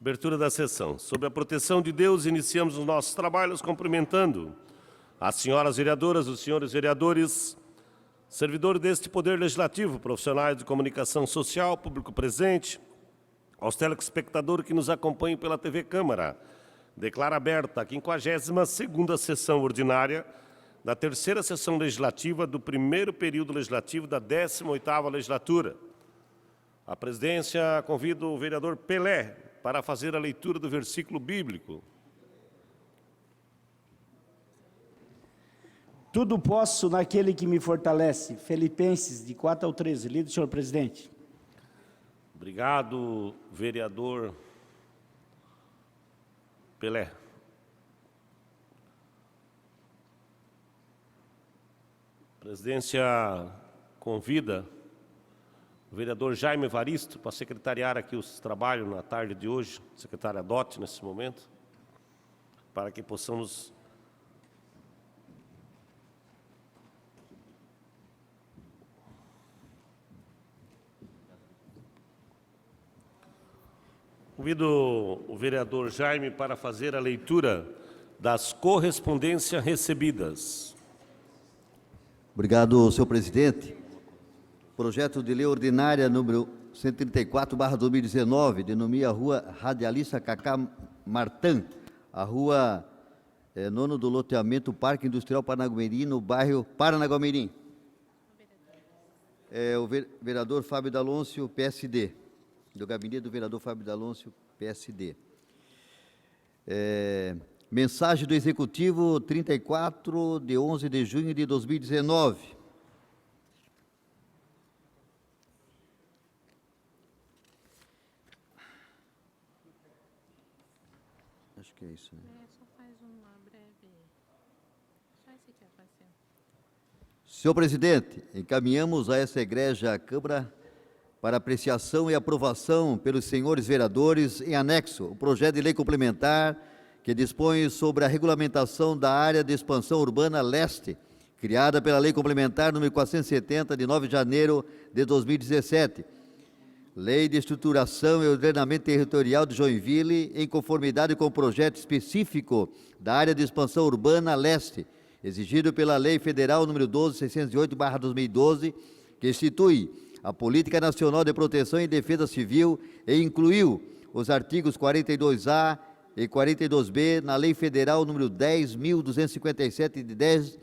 Abertura da sessão. Sob a proteção de Deus, iniciamos os nossos trabalhos cumprimentando as senhoras vereadoras, os senhores vereadores, servidores deste Poder Legislativo, profissionais de comunicação social, público presente, aos telespectadores que nos acompanham pela TV Câmara. Declaro aberta a 52ª sessão ordinária da terceira sessão legislativa do primeiro período legislativo da 18ª legislatura. A presidência convida o vereador Pelé para fazer a leitura do versículo bíblico. Tudo posso naquele que me fortalece. Filipenses, de 4 ao 13. Lido, senhor presidente. Obrigado, vereador Pelé. A presidência convida o vereador Jaime Evaristo para secretariar aqui os trabalhos na tarde de hoje, secretário Adote nesse momento, para que possamos convido o vereador Jaime para fazer a leitura das correspondências recebidas. Obrigado, senhor presidente. Projeto de lei ordinária número 134/2019, denomina a rua Radialista Cacá Martã, a rua nono do loteamento Parque Industrial Paranaguamirim, no bairro Paranaguamirim. O vereador Fábio D'Aloncio, PSD, do gabinete do vereador Fábio D'Aloncio, PSD. Mensagem do Executivo 34, de 11 de junho de 2019. Acho que é isso, né? Só faz uma breve... Só esse aqui apareceu. Senhor presidente, encaminhamos a essa egrégia Câmara para apreciação e aprovação pelos senhores vereadores, em anexo, o projeto de lei complementar que dispõe sobre a regulamentação da área de expansão urbana leste, criada pela Lei Complementar número 470, de 9 de janeiro de 2017, Lei de Estruturação e Ordenamento Territorial de Joinville, em conformidade com o projeto específico da área de expansão urbana leste, exigido pela Lei Federal número 12.608/2012, que institui a Política Nacional de Proteção e Defesa Civil e incluiu os artigos 42A e 42B na Lei Federal número 10.257, de 10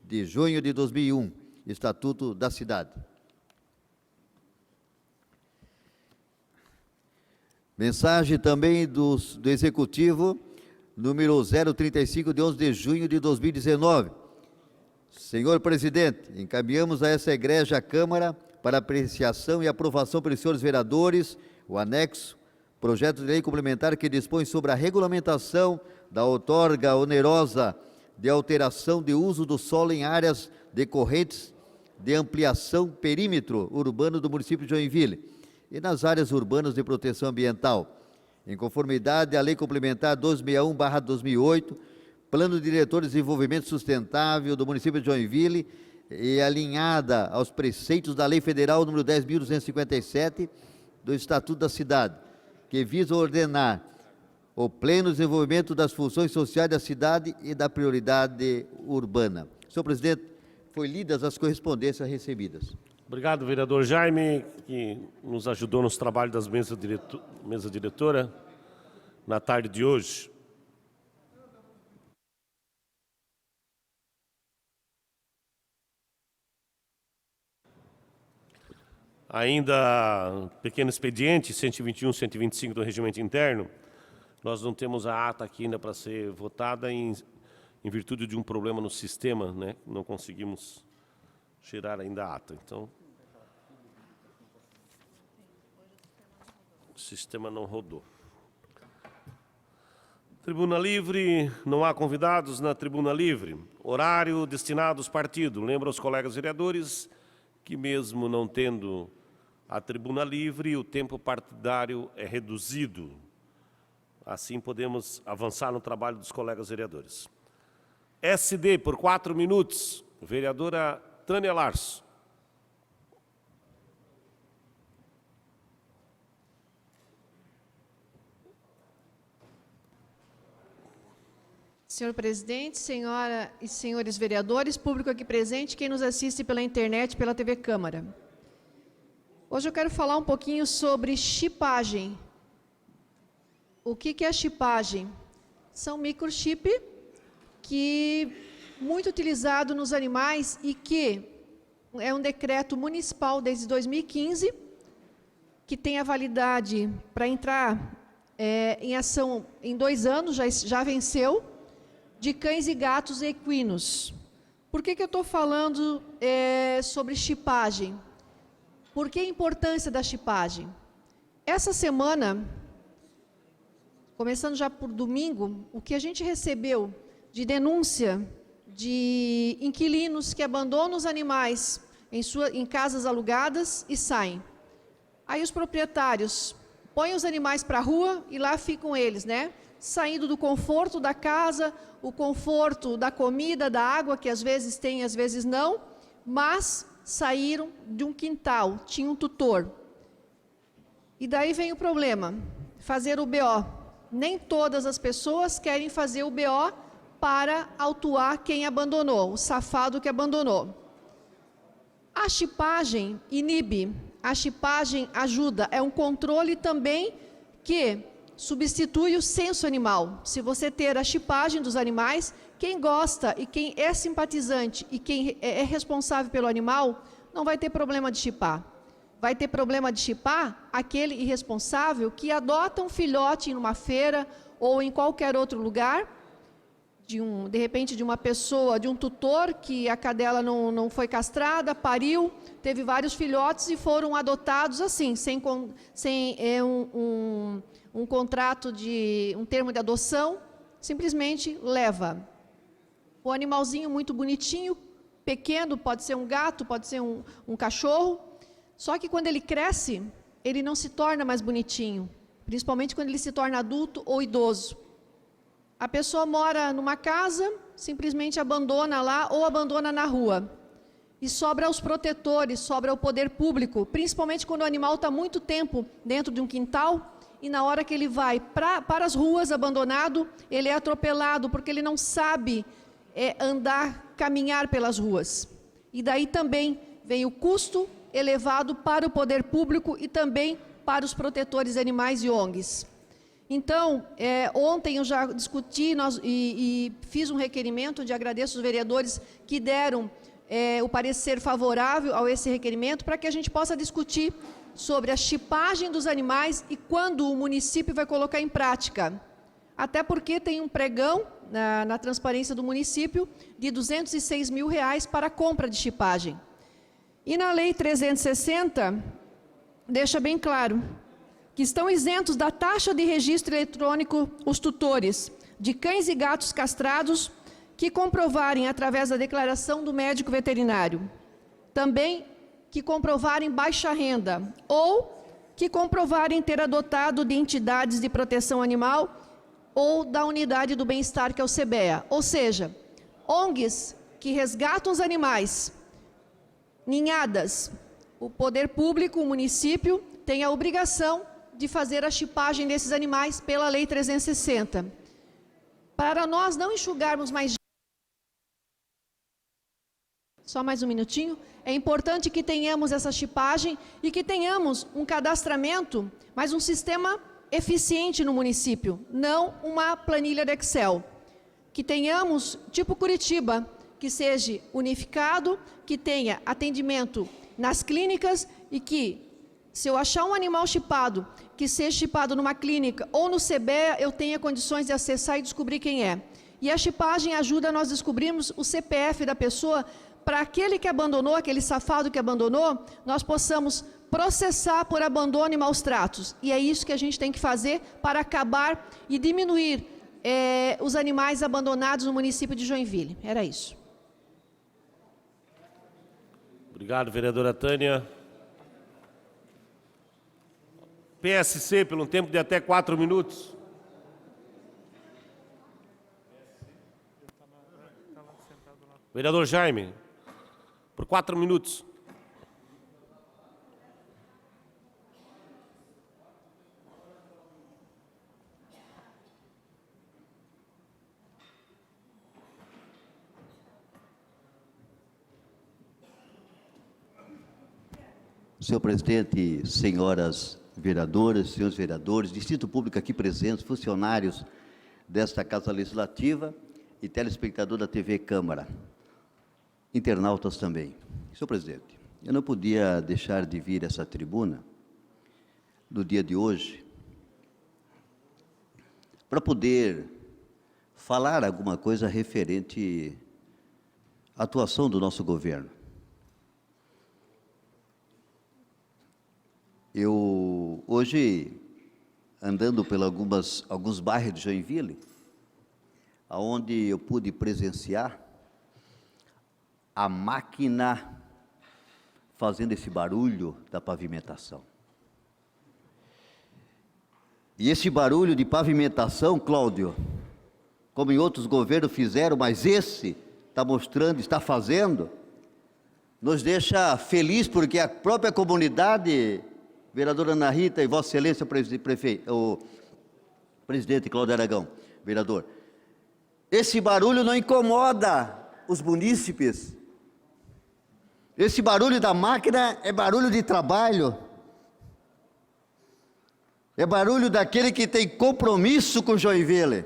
de junho de 2001, Estatuto da Cidade. Mensagem também do Executivo, número 035, de 11 de junho de 2019. Senhor presidente, encaminhamos a essa egrégia Câmara para apreciação e aprovação pelos senhores vereadores o anexo, projeto de lei complementar que dispõe sobre a regulamentação da outorga onerosa de alteração de uso do solo em áreas decorrentes de ampliação perímetro urbano do município de Joinville e nas áreas urbanas de proteção ambiental, em conformidade à Lei Complementar 261/2008, Plano Diretor de Desenvolvimento Sustentável do município de Joinville, e alinhada aos preceitos da Lei Federal número 10.257 do Estatuto da Cidade, que visa ordenar o pleno desenvolvimento das funções sociais da cidade e da prioridade urbana. Senhor presidente, foi lidas as correspondências recebidas. Obrigado, vereador Jaime, que nos ajudou nos trabalhos das mesa diretora na tarde de hoje. Ainda pequeno expediente, 121, 125 do Regimento Interno, nós não temos a ata aqui ainda para ser votada em virtude de um problema no sistema, né? Não conseguimos tirar ainda a ata. Então, o sistema não rodou. Tribuna livre, não há convidados na tribuna livre. Horário destinado aos partidos. Lembro aos colegas vereadores que mesmo não tendo a tribuna livre, o tempo partidário é reduzido. Assim podemos avançar no trabalho dos colegas vereadores. SD, por 4 minutos, vereadora Tânia Larso. Senhor presidente, senhora e senhores vereadores, público aqui presente, quem nos assiste pela internet, pela TV Câmara. Hoje eu quero falar um pouquinho sobre chipagem. O que é chipagem? São microchip que muito utilizado nos animais e que é um decreto municipal desde 2015, que tem a validade para entrar em ação em 2 anos, já venceu, de cães e gatos equinos. Por que eu estou falando sobre chipagem? Por que a importância da chipagem? Essa semana, começando já por domingo, o que a gente recebeu de denúncia de inquilinos que abandonam os animais em casas alugadas e saem. Aí os proprietários põem os animais para a rua e lá ficam eles, né? Saindo do conforto da casa, o conforto da comida, da água, que às vezes tem, às vezes não, mas saíram de um quintal, tinha um tutor. E daí vem o problema, fazer o BO. Nem todas as pessoas querem fazer o BO para autuar quem abandonou, o safado que abandonou. A chipagem inibe, a chipagem ajuda, é um controle também que substitui o censo animal. Se você ter a chipagem dos animais, quem gosta e quem é simpatizante e quem é responsável pelo animal, não vai ter problema de chipar. Vai ter problema de chipar aquele irresponsável que adota um filhote em uma feira ou em qualquer outro lugar, de repente de uma pessoa, de um tutor que a cadela não foi castrada, pariu, teve vários filhotes e foram adotados assim, sem um contrato um termo de adoção, simplesmente leva. O animalzinho muito bonitinho, pequeno, pode ser um gato, pode ser um cachorro, só que quando ele cresce, ele não se torna mais bonitinho, principalmente quando ele se torna adulto ou idoso. A pessoa mora numa casa, simplesmente abandona lá ou abandona na rua. E sobra aos protetores, sobra ao poder público, principalmente quando o animal está muito tempo dentro de um quintal e na hora que ele vai para as ruas abandonado, ele é atropelado porque ele não sabe caminhar pelas ruas. E daí também vem o custo elevado para o poder público e também para os protetores animais e ONGs. Então, ontem eu já discuti e fiz um requerimento, onde agradeço os vereadores que deram o parecer favorável a esse requerimento, para que a gente possa discutir sobre a chipagem dos animais e quando o município vai colocar em prática. Até porque tem um pregão na transparência do município de R$206 mil para a compra de chipagem. E na Lei 360, deixa bem claro que estão isentos da taxa de registro eletrônico os tutores de cães e gatos castrados que comprovarem através da declaração do médico veterinário. Também que comprovarem baixa renda ou que comprovarem ter adotado de entidades de proteção animal ou da unidade do bem-estar, que é o CBEA. Ou seja, ONGs que resgatam os animais, ninhadas, o poder público, o município, tem a obrigação de fazer a chipagem desses animais pela Lei 360. Para nós não enxugarmos mais... Só mais um minutinho. É importante que tenhamos essa chipagem e que tenhamos um cadastramento, mas um sistema eficiente no município, não uma planilha de Excel. Que tenhamos, tipo Curitiba, que seja unificado, que tenha atendimento nas clínicas e que, se eu achar um animal chipado, que seja chipado numa clínica ou no CBEA, eu tenha condições de acessar e descobrir quem é. E a chipagem ajuda a nós descobrirmos o CPF da pessoa, para aquele que abandonou, aquele safado que abandonou, nós possamos processar por abandono e maus tratos. E é isso que a gente tem que fazer para acabar e diminuir os animais abandonados no município de Joinville. Era isso. Obrigado, vereadora Tânia. PSC, pelo tempo de até 4 minutos. Vereador Jaime, por 4 minutos. Senhor presidente, senhoras vereadoras, senhores vereadores, Distrito Público aqui presentes, funcionários desta Casa Legislativa e telespectador da TV Câmara, internautas também. Senhor presidente, eu não podia deixar de vir a essa tribuna no dia de hoje para poder falar alguma coisa referente à atuação do nosso governo. Eu, hoje, andando por alguns bairros de Joinville, onde eu pude presenciar a máquina fazendo esse barulho da pavimentação. E esse barulho de pavimentação, Cláudio, como em outros governos fizeram, mas esse está mostrando, está fazendo, nos deixa feliz, porque a própria comunidade, vereadora Ana Rita e Vossa Excelência, o presidente Cláudio Aragão, vereador, esse barulho não incomoda os munícipes. Esse barulho da máquina é barulho de trabalho. É barulho daquele que tem compromisso com Joinville.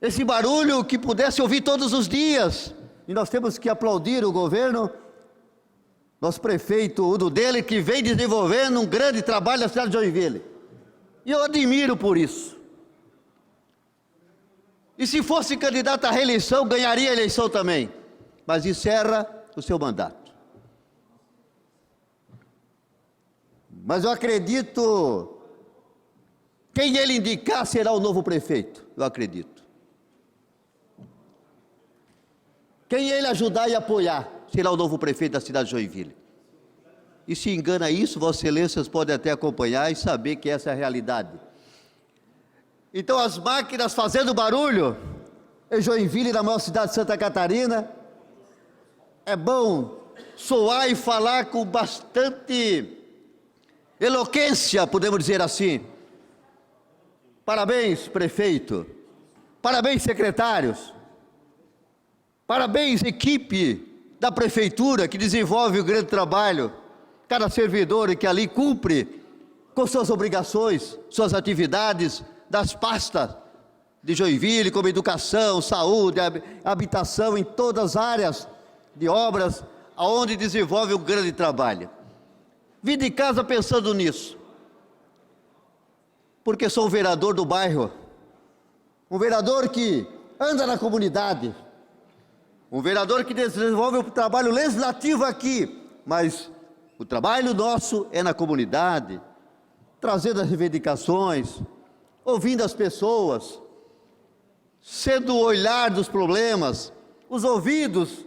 Esse barulho que pudesse ouvir todos os dias. E nós temos que aplaudir o governo, nosso prefeito Udo dele, que vem desenvolvendo um grande trabalho na cidade de Joinville. E eu admiro por isso. E se fosse candidato à reeleição, ganharia a eleição também. Mas encerra o seu mandato. Mas eu acredito, quem ele indicar será o novo prefeito, eu acredito. Quem ele ajudar e apoiar será o novo prefeito da cidade de Joinville. E se engana isso, Vossa Excelências podem até acompanhar e saber que essa é a realidade. Então as máquinas fazendo barulho em Joinville, na maior cidade de Santa Catarina, é bom soar e falar com bastante eloquência, podemos dizer assim. Parabéns, prefeito. Parabéns, secretários. Parabéns, equipe da prefeitura que desenvolve o grande trabalho. Cada servidor que ali cumpre com suas obrigações, suas atividades das pastas de Joinville, como educação, saúde, habitação, em todas as áreas de obras, aonde desenvolve um grande trabalho. Vim de casa pensando nisso, porque sou um vereador do bairro, um vereador que anda na comunidade, um vereador que desenvolve um trabalho legislativo aqui, mas o trabalho nosso é na comunidade, trazendo as reivindicações, ouvindo as pessoas, sendo o olhar dos problemas, os ouvidos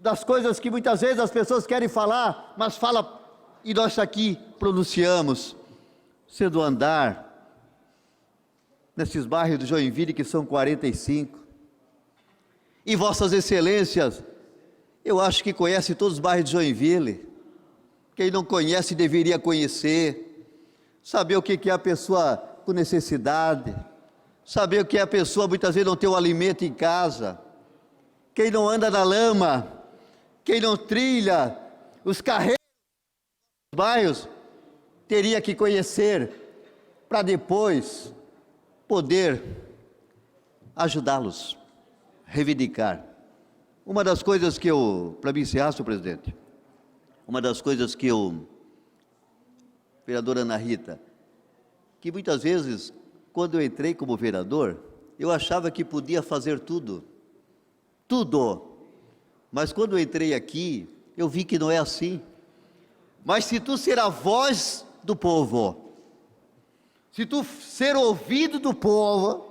das coisas que muitas vezes as pessoas querem falar, mas fala e nós aqui pronunciamos, sendo andar nesses bairros de Joinville, que são 45. E Vossas Excelências, eu acho que conhece todos os bairros de Joinville. Quem não conhece deveria conhecer, saber o que é a pessoa com necessidade, saber o que é a pessoa muitas vezes não ter um alimento em casa, quem não anda na lama, quem não trilha os carreiros dos bairros, teria que conhecer para depois poder ajudá-los, reivindicar. Uma das coisas que eu, para me encerrar, senhor presidente, uma das coisas que eu, vereadora Ana Rita, que muitas vezes, quando eu entrei como vereador, eu achava que podia fazer tudo, mas quando eu entrei aqui, eu vi que não é assim. Mas se tu ser a voz do povo, se tu ser ouvido do povo,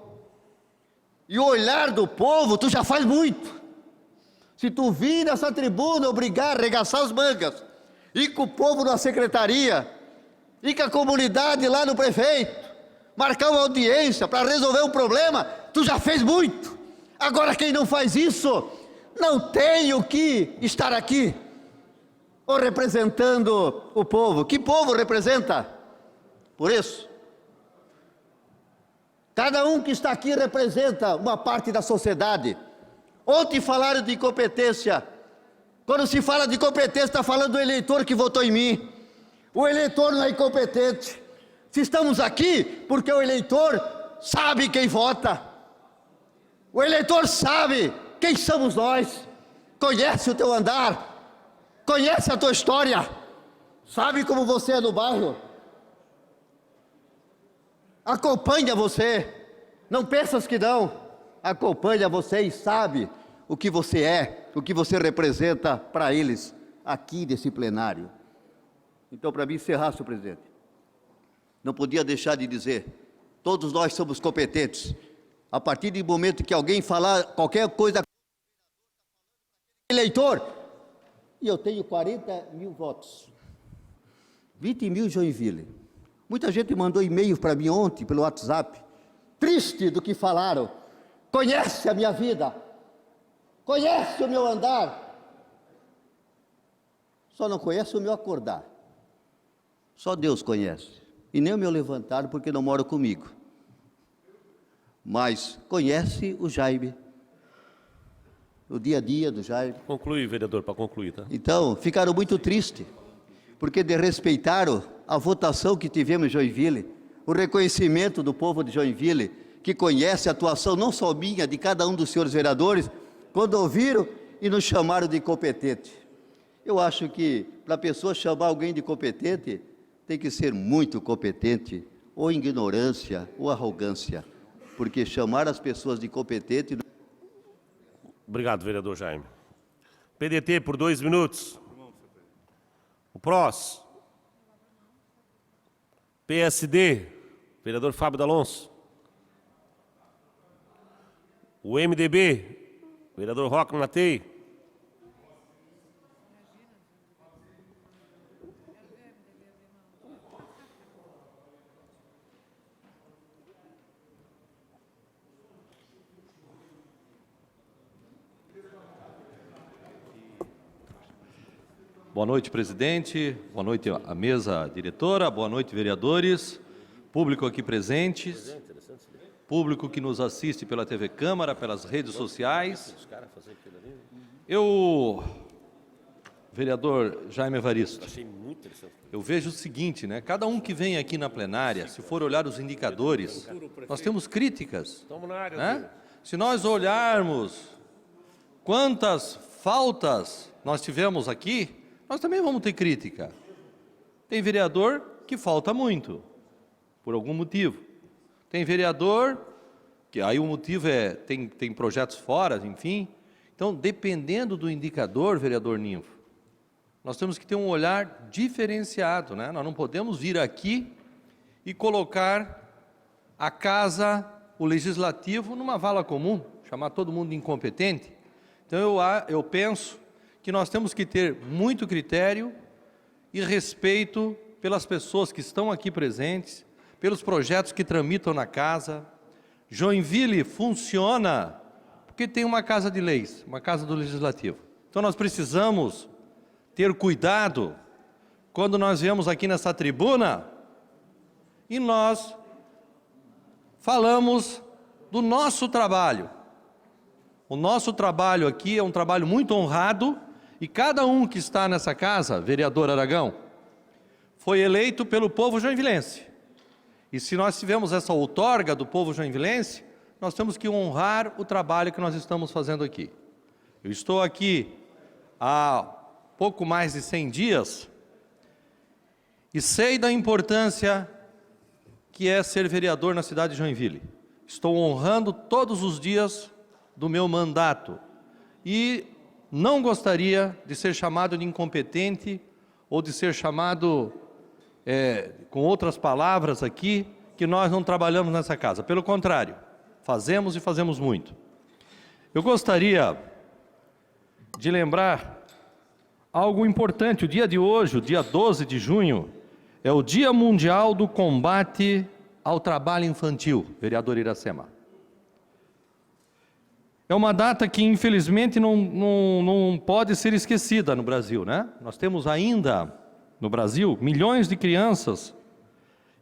e o olhar do povo, tu já faz muito. Se tu vir nessa tribuna, obrigar, arregaçar as mangas, ir com o povo na secretaria, ir com a comunidade lá no prefeito, marcar uma audiência para resolver um problema, tu já fez muito. Agora quem não faz isso, não tem o que estar aqui, ou representando o povo. Que povo representa? Por isso, cada um que está aqui representa uma parte da sociedade. Ontem falaram de incompetência Quando se fala de competência, está falando do eleitor que votou em mim. O eleitor não é incompetente. Se estamos aqui, porque o eleitor sabe quem vota. O eleitor sabe quem somos nós. Conhece o teu andar. Conhece a tua história. Sabe como você é no bairro. Acompanha você. Não pensas que não. Acompanha você e sabe o que você é, o que você representa para eles aqui desse plenário. Então, para mim encerrar, senhor presidente, não podia deixar de dizer, todos nós somos competentes. A partir do momento que alguém falar qualquer coisa, eleitor, e eu tenho 40 mil votos, 20 mil em Joinville. Muita gente mandou e-mail para mim ontem pelo WhatsApp, triste do que falaram. Conhece a minha vida, conhece o meu andar, só não conhece o meu acordar. Só Deus conhece, e nem o meu levantar, porque não mora comigo. Mas conhece o Jaime, o dia a dia do Jaime. Conclui, vereador, para concluir, tá? Então, ficaram muito tristes, porque desrespeitaram a votação que tivemos em Joinville, o reconhecimento do povo de Joinville, que conhece a atuação não só minha, de cada um dos senhores vereadores, quando ouviram e nos chamaram de incompetente. Eu acho que, para a pessoa chamar alguém de competente, tem que ser muito competente, ou ignorância, ou arrogância, porque chamar as pessoas de incompetente... Obrigado, vereador Jaime. PDT, por 2 minutos. O PROS. PSD, vereador Fábio D'Alonso. O MDB, vereador Roque Natei. Boa noite, presidente. Boa noite à mesa diretora. Boa noite, vereadores. Público aqui presente. Público que nos assiste pela TV Câmara, pelas redes sociais. Vereador Jaime Evaristo, eu vejo o seguinte, né? Cada um que vem aqui na plenária, se for olhar os indicadores, nós temos críticas, né? Se nós olharmos quantas faltas nós tivemos aqui, nós também vamos ter crítica. Tem vereador que falta muito, por algum motivo. Tem vereador, que aí o motivo é, tem projetos fora, enfim. Então, dependendo do indicador, vereador Ninfo, nós temos que ter um olhar diferenciado, né? Nós não podemos vir aqui e colocar a casa, o legislativo, numa vala comum, chamar todo mundo de incompetente. Então, eu penso que nós temos que ter muito critério e respeito pelas pessoas que estão aqui presentes, pelos projetos que tramitam na casa. Joinville funciona porque tem uma casa de leis, uma casa do legislativo. Então nós precisamos ter cuidado quando nós viemos aqui nessa tribuna e nós falamos do nosso trabalho. O nosso trabalho aqui é um trabalho muito honrado e cada um que está nessa casa, vereador Aragão, foi eleito pelo povo joinvilense. E se nós tivermos essa outorga do povo joinvilense, nós temos que honrar o trabalho que nós estamos fazendo aqui. Eu estou aqui há pouco mais de 100 dias e sei da importância que é ser vereador na cidade de Joinville. Estou honrando todos os dias do meu mandato e não gostaria de ser chamado de incompetente ou de ser chamado, com outras palavras aqui, que nós não trabalhamos nessa casa. Pelo contrário, fazemos e fazemos muito. Eu gostaria de lembrar algo importante. O dia de hoje, o dia 12 de junho, é o Dia Mundial do Combate ao Trabalho Infantil, vereador Iracema. É uma data que, infelizmente, não pode ser esquecida no Brasil, né? Nós temos ainda, no Brasil, milhões de crianças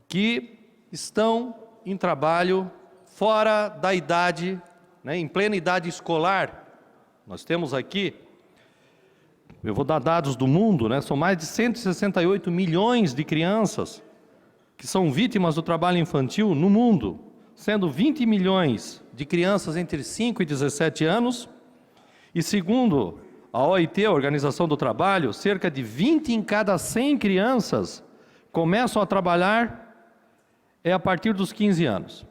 que estão em trabalho fora da idade, né, em plena idade escolar. Nós temos aqui eu vou dar dados do mundo, né? São mais de 168 milhões de crianças que são vítimas do trabalho infantil no mundo, sendo 20 milhões de crianças entre 5 e 17 anos, e segundo a OIT, a Organização do Trabalho, cerca de 20 em cada 100 crianças começam a trabalhar a partir dos 15 anos.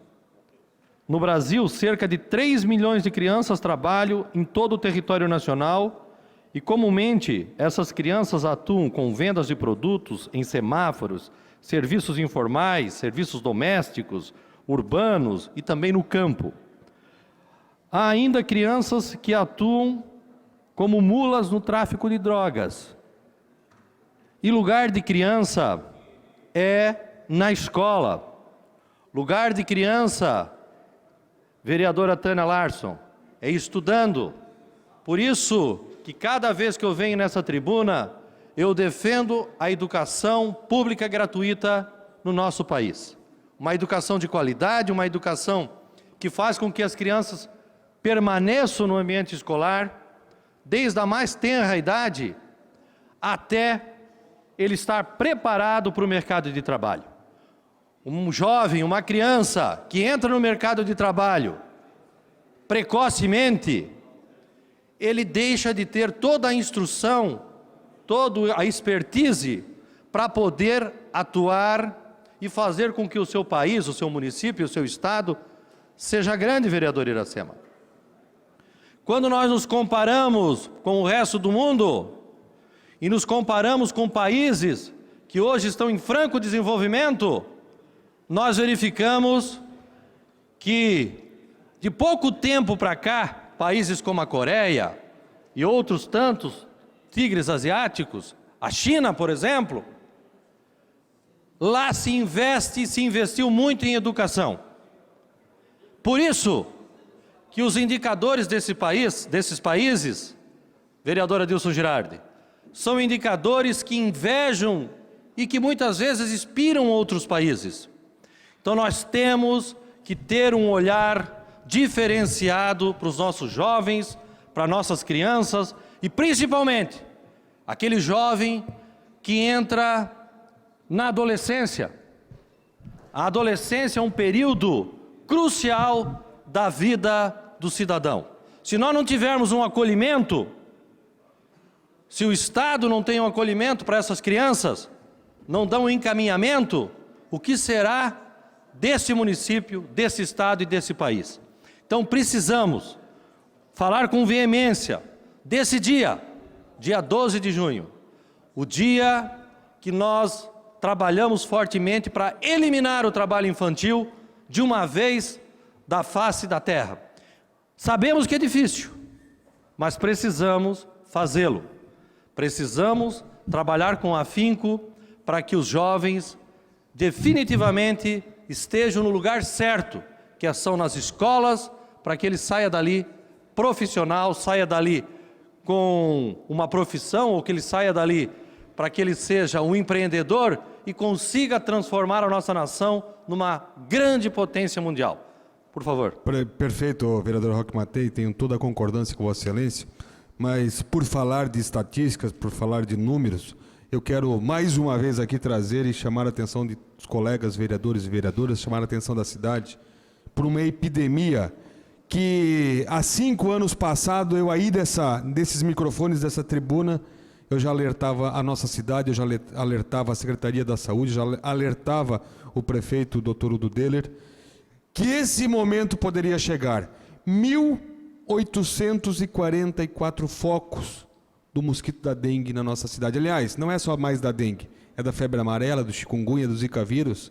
No Brasil, cerca de 3 milhões de crianças trabalham em todo o território nacional e, comumente, essas crianças atuam com vendas de produtos em semáforos, serviços informais, serviços domésticos, urbanos e também no campo. Há ainda crianças que atuam como mulas no tráfico de drogas. E lugar de criança é na escola. Lugar de criança, vereadora Tânia Larsson, é estudando. Por isso que cada vez que eu venho nessa tribuna, eu defendo a educação pública gratuita no nosso país. Uma educação de qualidade, uma educação que faz com que as crianças permaneçam no ambiente escolar, desde a mais tenra idade até ele estar preparado para o mercado de trabalho. Um jovem, uma criança que entra no mercado de trabalho precocemente, ele deixa de ter toda a instrução, toda a expertise para poder atuar e fazer com que o seu país, o seu município, o seu estado seja grande, vereador Iracema. Quando nós nos comparamos com o resto do mundo e nos comparamos com países que hoje estão em franco desenvolvimento, nós verificamos que de pouco tempo para cá, países como a Coreia e outros tantos tigres asiáticos, a China, por exemplo, lá se investiu muito em educação. Por isso que os indicadores desses países, vereadora Dilson Girardi, são indicadores que invejam e que muitas vezes inspiram outros países. Então nós temos que ter um olhar diferenciado para os nossos jovens, para nossas crianças e principalmente aquele jovem que entra na adolescência. A adolescência é um período crucial da vida do cidadão. Se nós não tivermos um acolhimento, se o Estado não tem um acolhimento para essas crianças, não dá um encaminhamento, o que será desse município, desse estado e desse país? Então precisamos falar com veemência desse dia 12 de junho, o dia que nós trabalhamos fortemente para eliminar o trabalho infantil de uma vez da face da terra. Sabemos que é difícil, mas precisamos fazê-lo. Precisamos trabalhar com afinco para que os jovens definitivamente estejam no lugar certo, que são nas escolas, para que ele saia dali profissional, saia dali com uma profissão, ou que ele saia dali para que ele seja um empreendedor e consiga transformar a nossa nação numa grande potência mundial. Por favor. Perfeito, vereador Roque Matei, tenho toda a concordância com Vossa Excelência, mas por falar de estatísticas, por falar de números, eu quero mais uma vez aqui trazer e chamar a atenção dos colegas vereadores e vereadoras, chamar a atenção da cidade, por uma epidemia que há 5 anos passados, eu aí desses microfones, dessa tribuna, eu já alertava a nossa cidade, eu já alertava a Secretaria da Saúde, já alertava o prefeito, o doutor Udo Deller, que esse momento poderia chegar. 1.844 focos do mosquito da dengue na nossa cidade. Aliás, não é só mais da dengue, é da febre amarela, do chikungunya, do zika vírus.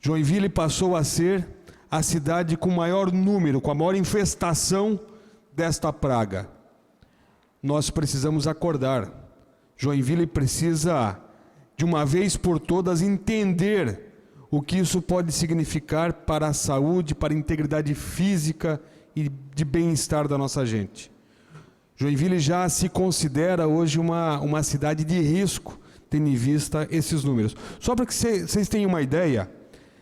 Joinville passou a ser a cidade com maior número, com a maior infestação desta praga. Nós precisamos acordar. Joinville precisa, de uma vez por todas, entender o que isso pode significar para a saúde, para a integridade física e de bem-estar da nossa gente. Joinville já se considera hoje uma cidade de risco, tendo em vista esses números. Só para que vocês tenham uma ideia,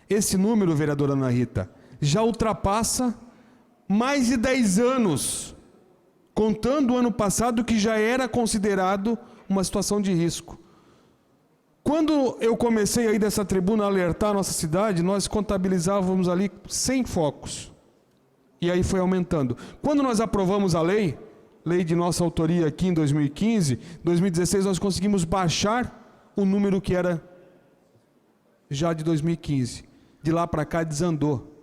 esse número, vereadora Ana Rita, já ultrapassa mais de 10 anos contando o ano passado que já era considerado uma situação de risco. Quando eu comecei aí dessa tribuna a alertar a nossa cidade, nós contabilizávamos ali 100 focos. E aí foi aumentando. Quando nós aprovamos a lei de nossa autoria aqui em 2015, 2016 nós conseguimos baixar o número que era já de 2015. De lá para cá desandou.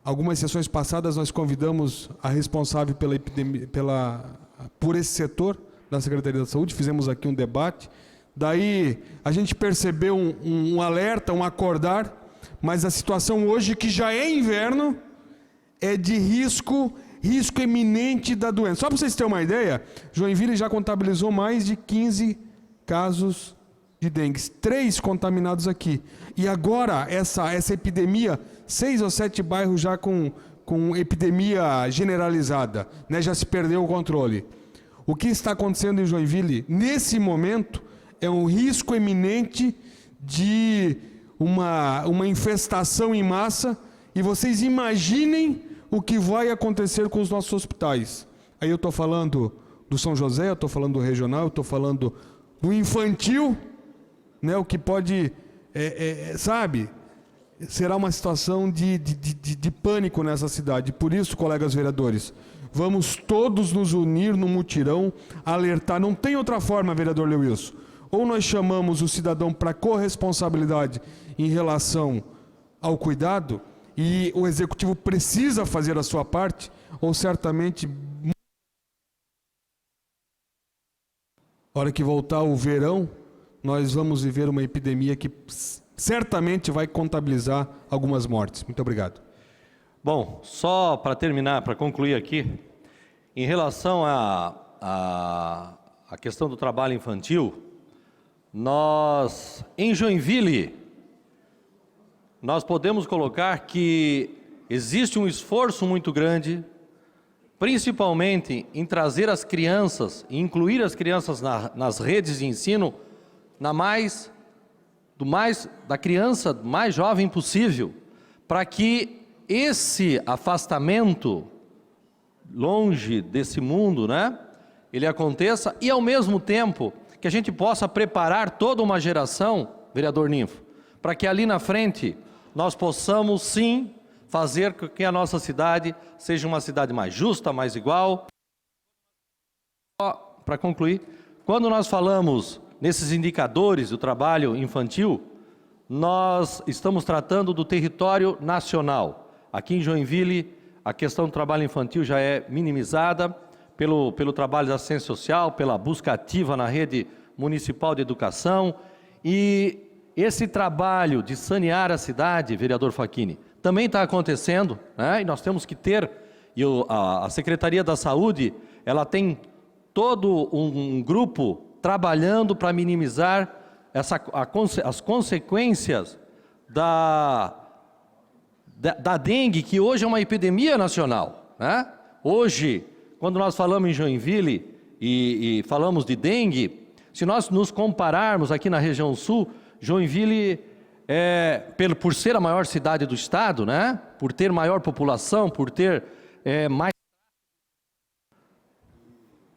Algumas sessões passadas nós convidamos a responsável pela epidemia, por esse setor da Secretaria da Saúde, fizemos aqui um debate. Daí a gente percebeu um alerta, um acordar, mas a situação hoje, que já é inverno, é de risco iminente da doença. Só para vocês terem uma ideia, Joinville já contabilizou mais de 15 casos de dengue, 3 contaminados aqui. E agora, essa epidemia, 6 ou 7 bairros já com epidemia generalizada, né? Já se perdeu o controle. O que está acontecendo em Joinville, nesse momento, é um risco iminente de uma infestação em massa, e vocês imaginem o que vai acontecer com os nossos hospitais. Aí eu estou falando do São José, eu estou falando do regional, eu estou falando do infantil, né, o que pode, sabe, será uma situação de pânico nessa cidade. Por isso, colegas vereadores, vamos todos nos unir no mutirão, alertar. Não tem outra forma, vereador Lewilson. Ou nós chamamos o cidadão para corresponsabilidade em relação ao cuidado, e o executivo precisa fazer a sua parte, ou certamente, na hora que voltar o verão, nós vamos viver uma epidemia que certamente vai contabilizar algumas mortes. Muito obrigado. Bom, só para terminar, para concluir aqui, em relação à questão do trabalho infantil, nós, em Joinville, nós podemos colocar que existe um esforço muito grande, principalmente em trazer as crianças, e incluir as crianças nas redes de ensino, da criança mais jovem possível, para que esse afastamento longe desse mundo, né, ele aconteça, e ao mesmo tempo que a gente possa preparar toda uma geração, vereador Ninfo, para que ali na frente nós possamos sim fazer com que a nossa cidade seja uma cidade mais justa, mais igual. Para concluir, quando nós falamos nesses indicadores do trabalho infantil, nós estamos tratando do território nacional. Aqui em Joinville, a questão do trabalho infantil já é minimizada pelo trabalho da assistência social, pela busca ativa na rede municipal de educação, e esse trabalho de sanear a cidade, vereador Facchini, também está acontecendo, né? E nós temos que ter, e a Secretaria da Saúde, ela tem todo um grupo trabalhando para minimizar as consequências da dengue, que hoje é uma epidemia nacional, né? Hoje, quando nós falamos em Joinville e falamos de dengue, se nós nos compararmos aqui na região sul, Joinville, por ser a maior cidade do estado, né? Por ter maior população, por ter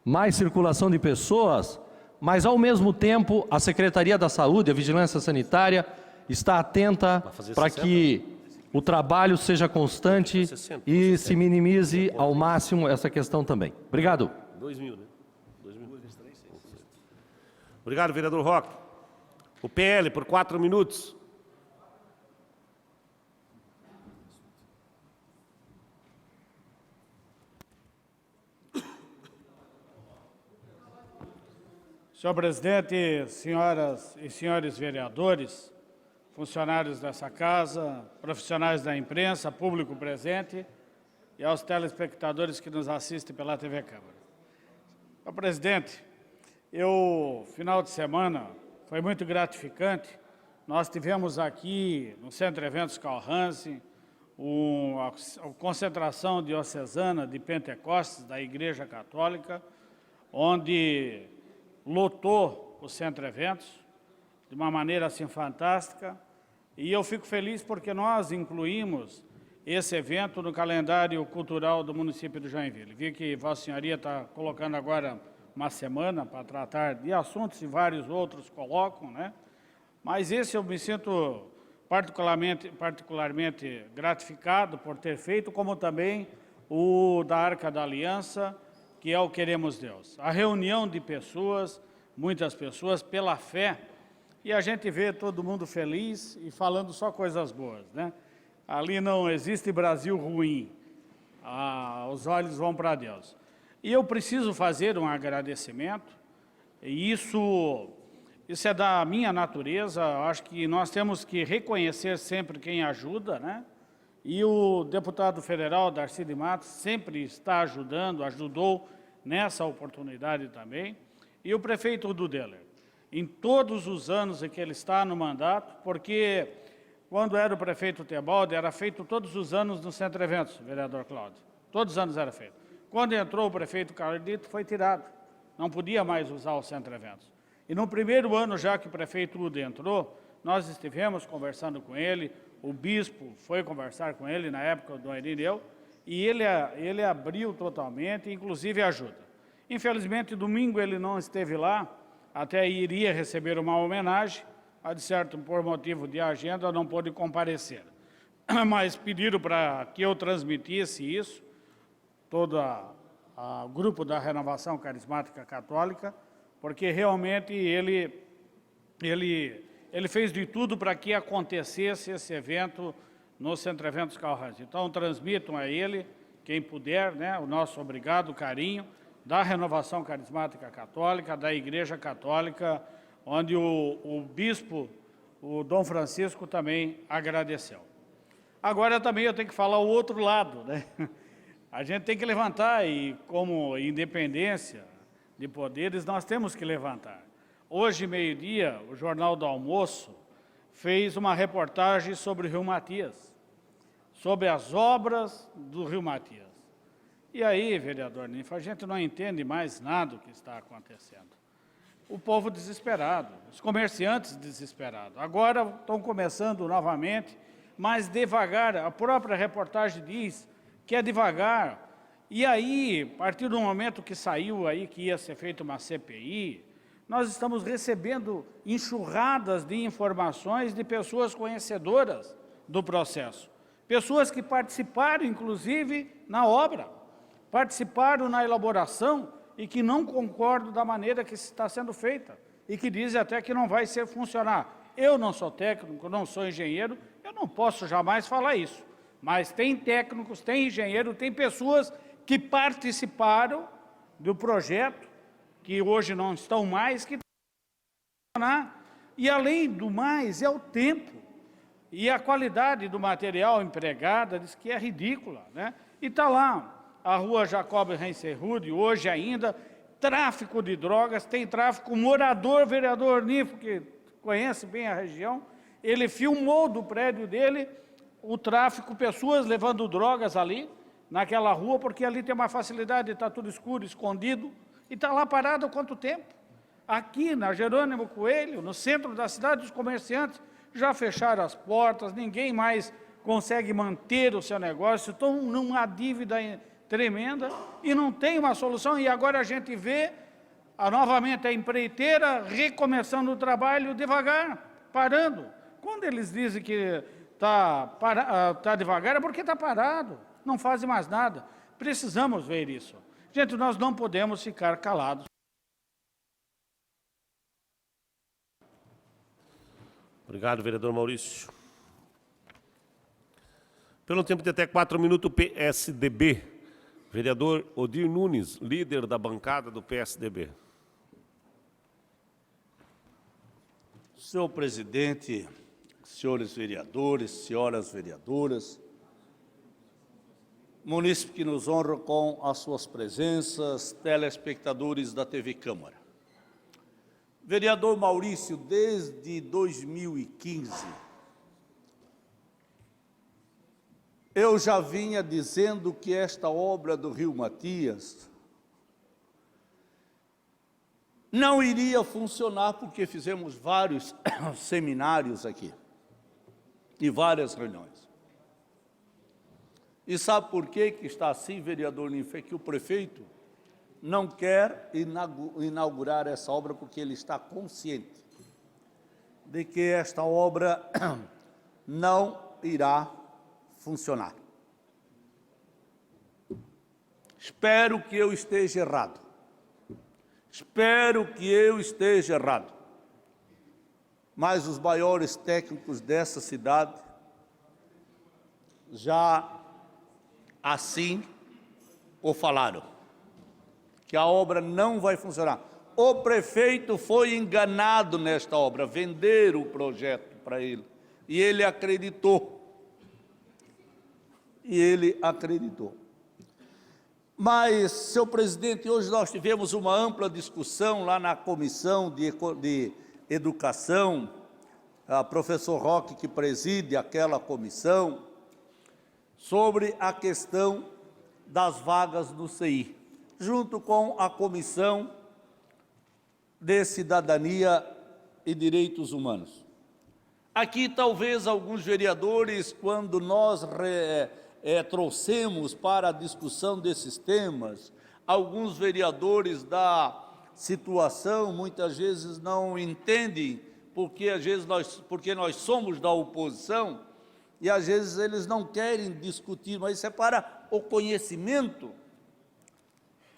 mais circulação de pessoas, mas ao mesmo tempo a Secretaria da Saúde, a Vigilância Sanitária, está atenta para que o trabalho seja constante e se minimize ao máximo essa questão também. Obrigado. 2000, né? 2000. Obrigado, vereador Roque. O PL, por 4 minutos. Senhor presidente, senhoras e senhores vereadores, funcionários dessa casa, profissionais da imprensa, público presente e aos telespectadores que nos assistem pela TV Câmara. Senhor presidente, final de semana, foi muito gratificante. Nós tivemos aqui no Centro Eventos Karl Hansen a concentração diocesana de Pentecostes da Igreja Católica, onde lotou o Centro Eventos de uma maneira assim fantástica. E eu fico feliz porque nós incluímos esse evento no calendário cultural do município de Joinville. Vi que Vossa Senhoria está colocando agora uma semana para tratar de assuntos e vários outros colocam, né? Mas esse eu me sinto particularmente gratificado por ter feito, como também o da Arca da Aliança, que é o Queremos Deus. A reunião de pessoas, muitas pessoas, pela fé, e a gente vê todo mundo feliz e falando só coisas boas, né? Ali não existe Brasil ruim, os olhos vão para Deus. E eu preciso fazer um agradecimento, e isso é da minha natureza, acho que nós temos que reconhecer sempre quem ajuda, né? E o deputado federal, Darcy de Matos, sempre está ajudando, ajudou nessa oportunidade também, e o prefeito Dudeller, em todos os anos em que ele está no mandato, porque quando era o prefeito Tebaldi, era feito todos os anos no Centro Eventos, vereador Cláudio. Todos os anos era feito. Quando entrou o prefeito Carlito, foi tirado. Não podia mais usar o Centro Eventos. E no primeiro ano, já que o prefeito Udo entrou, nós estivemos conversando com ele, o bispo foi conversar com ele na época do Irineu, e ele abriu totalmente, inclusive ajuda. Infelizmente, domingo ele não esteve lá, até iria receber uma homenagem, de certo, por motivo de agenda, não pôde comparecer. Mas pediram para que eu transmitisse isso, todo o grupo da Renovação Carismática Católica, porque realmente ele fez de tudo para que acontecesse esse evento no Centro Eventos Calrans. Então, transmitam a ele, quem puder, né, o nosso obrigado, carinho, da Renovação Carismática Católica, da Igreja Católica, onde o bispo, o Dom Francisco, também agradeceu. Agora também eu tenho que falar o outro lado, né? A gente tem que levantar e, como independência de poderes, nós temos que levantar. Hoje, meio-dia, o Jornal do Almoço fez uma reportagem sobre o Rio Matias, sobre as obras do Rio Matias. E aí, vereador Ninfo, a gente não entende mais nada do que está acontecendo. O povo desesperado, os comerciantes desesperados. Agora estão começando novamente, mas devagar. A própria reportagem diz que é devagar. E aí, a partir do momento que saiu aí que ia ser feita uma CPI, nós estamos recebendo enxurradas de informações de pessoas conhecedoras do processo. Pessoas que participaram, inclusive, na obra, participaram na elaboração e que não concordam da maneira que está sendo feita e que dizem até que não vai ser funcionar. Eu não sou técnico, não sou engenheiro, eu não posso jamais falar isso. Mas tem técnicos, tem engenheiro, tem pessoas que participaram do projeto, que hoje não estão mais, que funcionar. E além do mais, é o tempo e a qualidade do material empregado, diz que é ridícula, né? E está lá, a rua Jacob Renserrude, hoje ainda, tráfico de drogas, tem tráfico, morador, vereador Nifo, que conhece bem a região, ele filmou do prédio dele o tráfico, pessoas levando drogas ali, naquela rua, porque ali tem uma facilidade, está tudo escuro, escondido, e está lá parado há quanto tempo? Aqui, na Jerônimo Coelho, no centro da cidade, os comerciantes já fecharam as portas, ninguém mais consegue manter o seu negócio, estão numa dívida tremenda e não tem uma solução. E agora a gente vê novamente a empreiteira recomeçando o trabalho devagar, parando. Quando eles dizem que está devagar, é porque está parado, não fazem mais nada. Precisamos ver isso. Gente, nós não podemos ficar calados. Obrigado, vereador Maurício. Pelo tempo de até 4 minutos, PSDB. Vereador Odir Nunes, líder da bancada do PSDB. Senhor presidente, senhores vereadores, senhoras vereadoras, munícipe que nos honra com as suas presenças, telespectadores da TV Câmara. Vereador Maurício, desde 2015, eu já vinha dizendo que esta obra do Rio Matias não iria funcionar, porque fizemos vários seminários aqui e várias reuniões. E sabe por que está assim, vereador Ninfa? É que o prefeito não quer inaugurar essa obra porque ele está consciente de que esta obra não irá funcionar. Espero que eu esteja errado. Espero que eu esteja errado. Mas os maiores técnicos dessa cidade já assim o falaram, que a obra não vai funcionar. O prefeito foi enganado nesta obra, venderam o projeto para ele, e ele acreditou. Mas, senhor presidente, hoje nós tivemos uma ampla discussão lá na Comissão de Educação, o professor Roque que preside aquela comissão, sobre a questão das vagas do CI, junto com a Comissão de Cidadania e Direitos Humanos. Aqui, talvez, alguns vereadores, quando nós trouxemos para a discussão desses temas, alguns vereadores da situação, muitas vezes não entendem, porque nós somos da oposição, e às vezes eles não querem discutir, mas isso é para o conhecimento.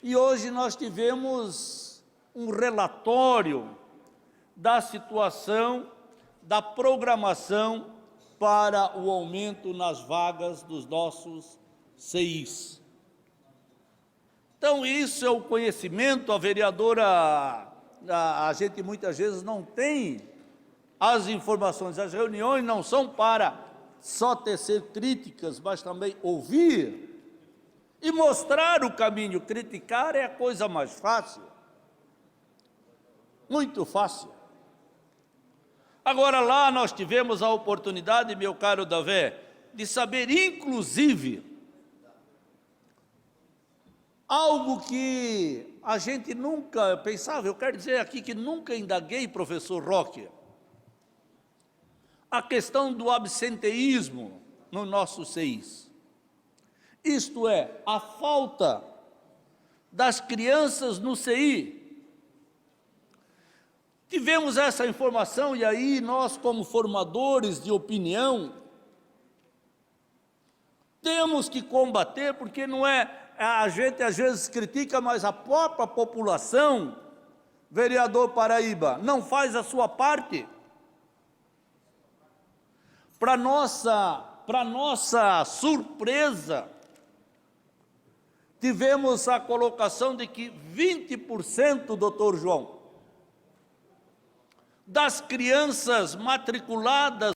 E hoje nós tivemos um relatório da situação, da programação para o aumento nas vagas dos nossos CIs. Então, isso é o conhecimento. A vereadora, a gente muitas vezes não tem as informações. As reuniões não são para só tecer críticas, mas também ouvir e mostrar o caminho. Criticar é a coisa mais fácil, muito fácil. Agora, lá nós tivemos a oportunidade, meu caro Davé, de saber, inclusive, algo que a gente nunca pensava. Eu quero dizer aqui que nunca indaguei, professor Roque, a questão do absenteísmo no nosso CIs. Isto é, a falta das crianças no CI. Tivemos essa informação e aí nós, como formadores de opinião, temos que combater, porque não é, a gente às vezes critica, mas a própria população, vereador Paraíba, não faz a sua parte. Para nossa surpresa, tivemos a colocação de que 20%, doutor João, das crianças matriculadas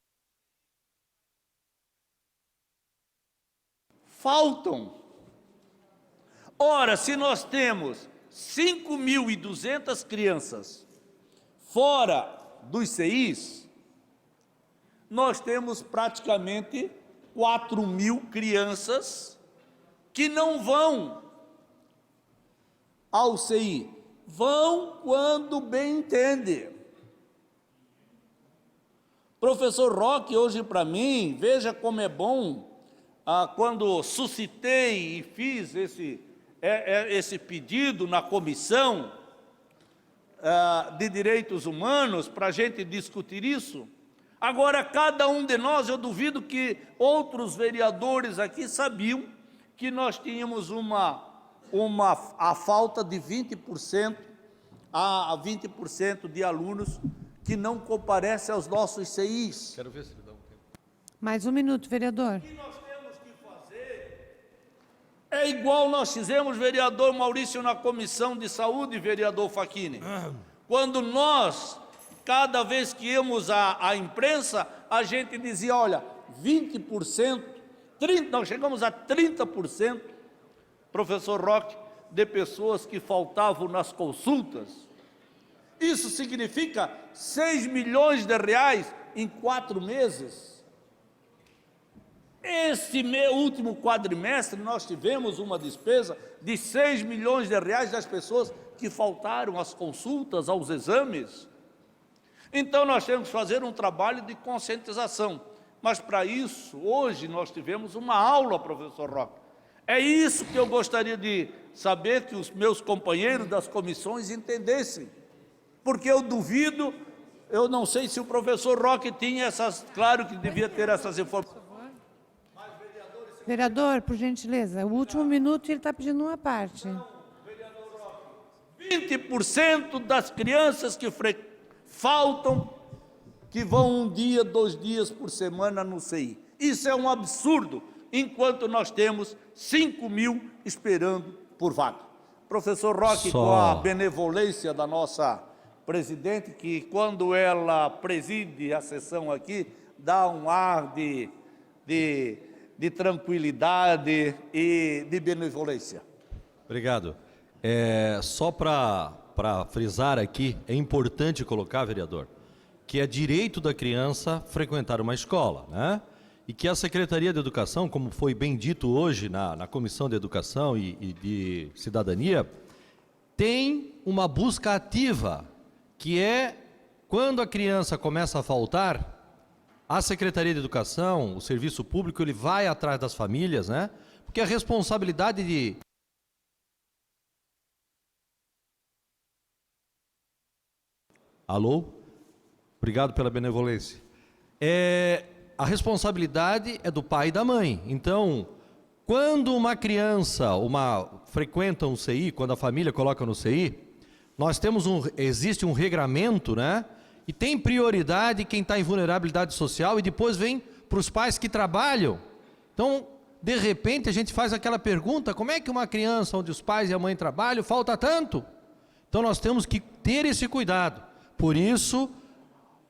faltam. Ora, se nós temos 5.200 crianças fora dos CIs, nós temos praticamente 4.000 crianças que não vão ao CI. Vão quando bem entende. Professor Roque, hoje para mim, veja como é bom, quando suscitei e fiz esse pedido na Comissão de Direitos Humanos, para a gente discutir isso. Agora, cada um de nós, eu duvido que outros vereadores aqui sabiam que nós tínhamos a falta de 20% a 20% de alunos que não comparecem aos nossos CIs. Quero ver se ele dá um tempo. Mais um minuto, vereador. O que nós temos que fazer é igual nós fizemos, vereador Maurício, na Comissão de Saúde, vereador Facchini. Quando nós, cada vez que íamos à imprensa, a gente dizia, olha, 20%, nós chegamos a 30%, professor Roque, de pessoas que faltavam nas consultas. Isso significa 6 milhões de reais em 4 meses. Esse último quadrimestre nós tivemos uma despesa de 6 milhões de reais das pessoas que faltaram às consultas, aos exames. Então nós temos que fazer um trabalho de conscientização. Mas para isso, hoje nós tivemos uma aula, professor Roque. É isso que eu gostaria de saber que os meus companheiros das comissões entendessem. Porque eu duvido, eu não sei se o professor Roque tinha essas, claro que devia ter essas informações. Vereador, por gentileza, o último minuto ele está pedindo uma parte. 20% das crianças que faltam, que vão 1 dia, 2 dias por semana no CI. Isso é um absurdo, enquanto nós temos 5.000 esperando por vaga. Professor Roque, com a benevolência da nossa presidente, que quando ela preside a sessão aqui, dá um ar de tranquilidade e de benevolência. Obrigado. Só para frisar aqui, é importante colocar, vereador, que é direito da criança frequentar uma escola, né? E que a Secretaria de Educação, como foi bem dito hoje na Comissão de Educação e de Cidadania, tem uma busca ativa, que é quando a criança começa a faltar, a Secretaria de Educação, o Serviço Público, ele vai atrás das famílias, né? Porque a responsabilidade de... Alô? Obrigado pela benevolência. A responsabilidade é do pai e da mãe. Então, quando uma criança frequenta um CI, quando a família coloca no CI, nós temos existe um regramento, né? E tem prioridade quem está em vulnerabilidade social e depois vem para os pais que trabalham. Então, de repente, a gente faz aquela pergunta, como é que uma criança onde os pais e a mãe trabalham falta tanto? Então, nós temos que ter esse cuidado. Por isso,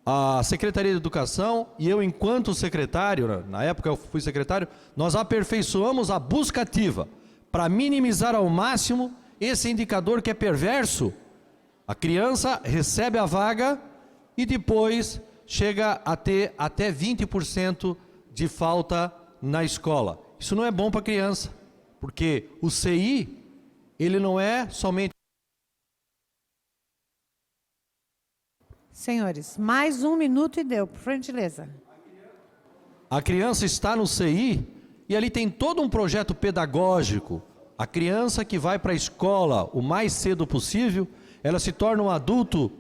a Secretaria de Educação e eu, enquanto secretário, na época eu fui secretário, nós aperfeiçoamos a busca ativa para minimizar ao máximo esse indicador que é perverso. A criança recebe a vaga e depois chega a ter até 20% de falta na escola. Isso não é bom para a criança, porque o CI, ele não é somente... Senhores, mais 1 minuto e deu, por gentileza. A criança está no CI e ali tem todo um projeto pedagógico. A criança que vai para a escola o mais cedo possível, ela se torna um adulto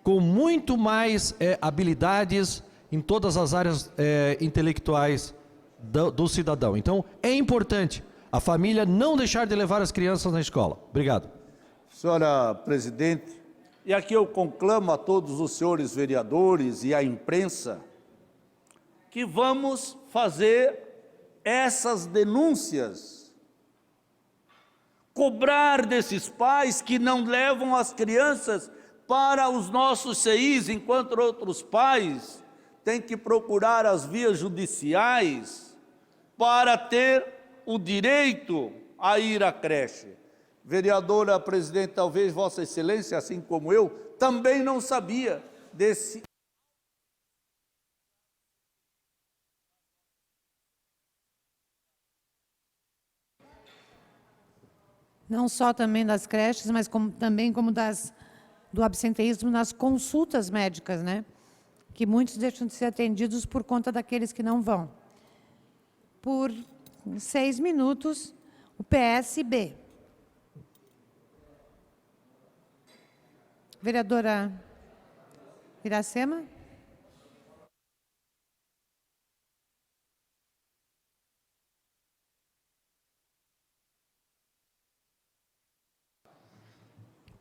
com muito mais habilidades em todas as áreas intelectuais do cidadão. Então, é importante a família não deixar de levar as crianças na escola. Obrigado. Senhora presidente, e aqui eu conclamo a todos os senhores vereadores e à imprensa que vamos fazer essas denúncias, cobrar desses pais que não levam as crianças para os nossos CIs, enquanto outros pais têm que procurar as vias judiciais para ter o direito a ir à creche. Vereadora presidente, talvez Vossa Excelência, assim como eu, também não sabia desse... Não só também das creches, mas também como do absenteísmo nas consultas médicas, né? Que muitos deixam de ser atendidos por conta daqueles que não vão. Por 6 minutos, o PSB. Vereadora Iracema.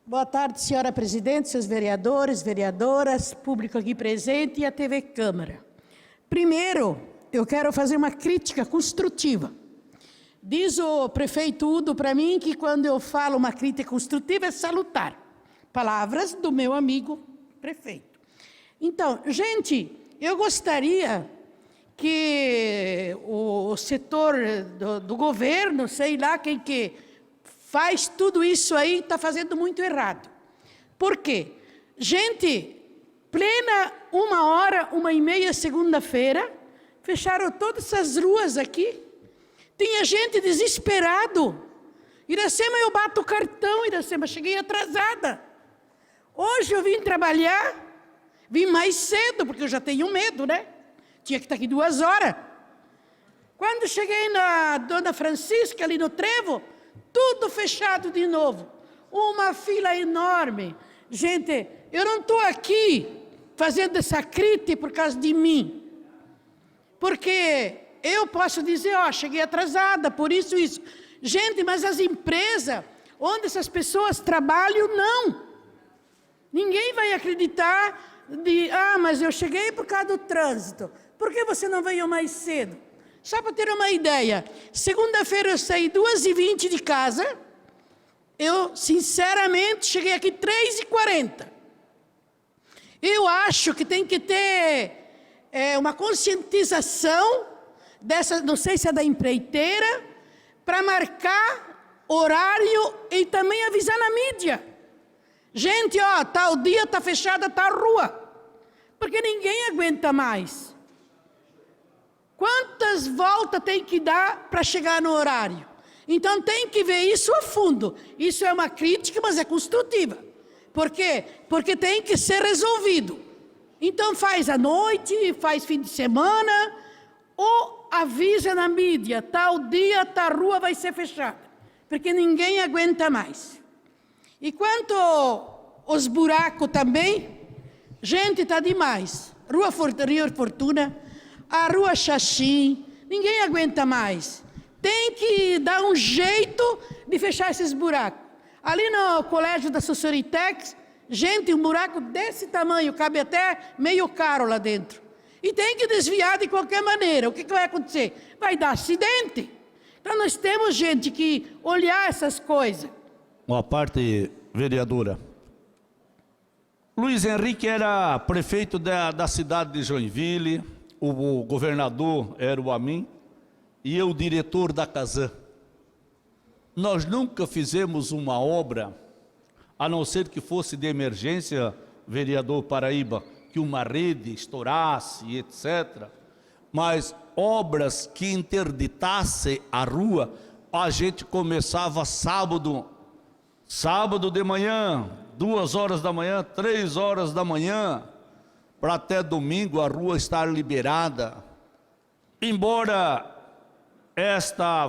Boa tarde, senhora presidente, seus vereadores, vereadoras, público aqui presente e a TV Câmara. Primeiro, eu quero fazer uma crítica construtiva. Diz o prefeito Udo para mim que quando eu falo uma crítica construtiva é salutar. Palavras do meu amigo prefeito. Então, gente, eu gostaria que o setor do governo, sei lá quem que faz tudo isso aí, está fazendo muito errado. Por quê? Gente, plena 1h, 1h30, segunda-feira, fecharam todas essas ruas aqui. Tinha gente desesperado. Iracema, eu bato o cartão, Iracema, cheguei atrasada. Hoje eu vim trabalhar, vim mais cedo, porque eu já tenho medo, né? Tinha que estar aqui 2 horas. Quando cheguei na Dona Francisca, ali no Trevo, tudo fechado de novo. Uma fila enorme. Gente, eu não estou aqui fazendo essa crítica por causa de mim. Porque eu posso dizer, ó, cheguei atrasada, por isso. Gente, mas as empresas onde essas pessoas trabalham, não. Ninguém vai acreditar mas eu cheguei por causa do trânsito. Por que você não veio mais cedo? Só para ter uma ideia, segunda-feira eu saí 2h20 de casa, eu, sinceramente, cheguei aqui 3h40. Eu acho que tem que ter uma conscientização dessa, não sei se é da empreiteira, para marcar horário e também avisar na mídia. Gente, ó, tal dia está fechada tal rua, porque ninguém aguenta mais. Quantas voltas tem que dar para chegar no horário? Então tem que ver isso a fundo. Isso é uma crítica, mas é construtiva. Por quê? Porque tem que ser resolvido. Então faz à noite, faz fim de semana, ou avisa na mídia, tal dia, tal rua vai ser fechada, porque ninguém aguenta mais. E quanto aos buracos também, gente, está demais. Rua Rio Fortuna, a Rua Xaxim, ninguém aguenta mais. Tem que dar um jeito de fechar esses buracos. Ali no colégio da Sussuritex, gente, um buraco desse tamanho, cabe até meio carro lá dentro. E tem que desviar de qualquer maneira. O que vai acontecer? Vai dar acidente. Então nós temos, gente, que olhar essas coisas. Uma parte, vereadora. Luiz Henrique era prefeito da cidade de Joinville, o governador era o Amin, e eu diretor da Casan. Nós nunca fizemos uma obra, a não ser que fosse de emergência, vereador Paraíba, que uma rede estourasse, etc. Mas obras que interditassem a rua, a gente começava sábado de manhã, 2 horas da manhã, 3 horas da manhã, para até domingo a rua estar liberada. Embora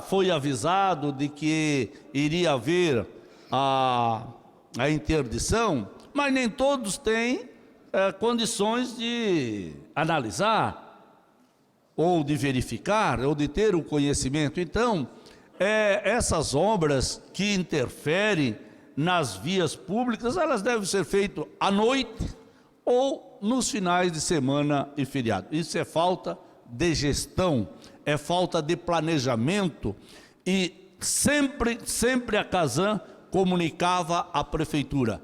foi avisado de que iria haver a interdição, mas nem todos têm condições de analisar, ou de verificar, ou de ter o conhecimento. Então, essas obras que interferem nas vias públicas, elas devem ser feitas à noite ou nos finais de semana e feriado. Isso é falta de gestão, é falta de planejamento, e sempre a Casan comunicava à prefeitura: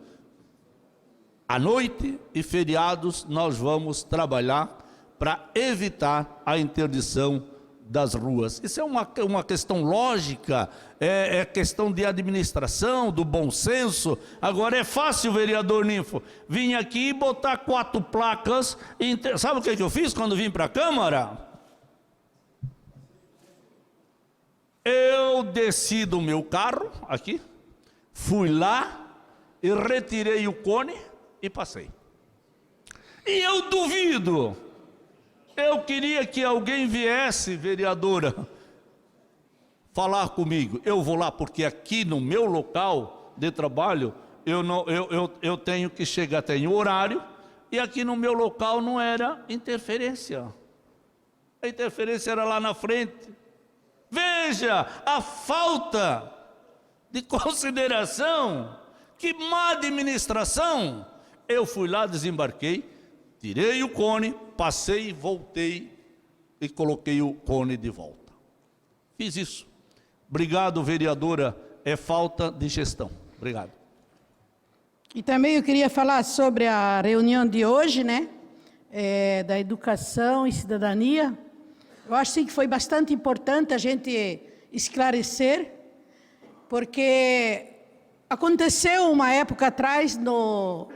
à noite e feriados nós vamos trabalhar para evitar a interdição das ruas. Isso é uma questão lógica, é questão de administração, do bom senso. Agora é fácil, vereador Ninfo, vir aqui e botar 4 placas. Sabe o que eu fiz quando vim para a Câmara? Eu desci do meu carro, aqui, fui lá e retirei o cone e passei. E eu duvido, eu queria que alguém viesse, vereadora, falar comigo. Eu vou lá porque aqui no meu local de trabalho, eu tenho que chegar, tenho horário, e aqui no meu local não era interferência. A interferência era lá na frente. Veja a falta de consideração, que má administração. Eu fui lá, desembarquei, tirei o cone, passei, voltei e coloquei o cone de volta. Fiz isso. Obrigado, vereadora, é falta de gestão. Obrigado. E também eu queria falar sobre a reunião de hoje, né? Da educação e cidadania. Eu acho sim, que foi bastante importante a gente esclarecer, porque aconteceu uma época atrás no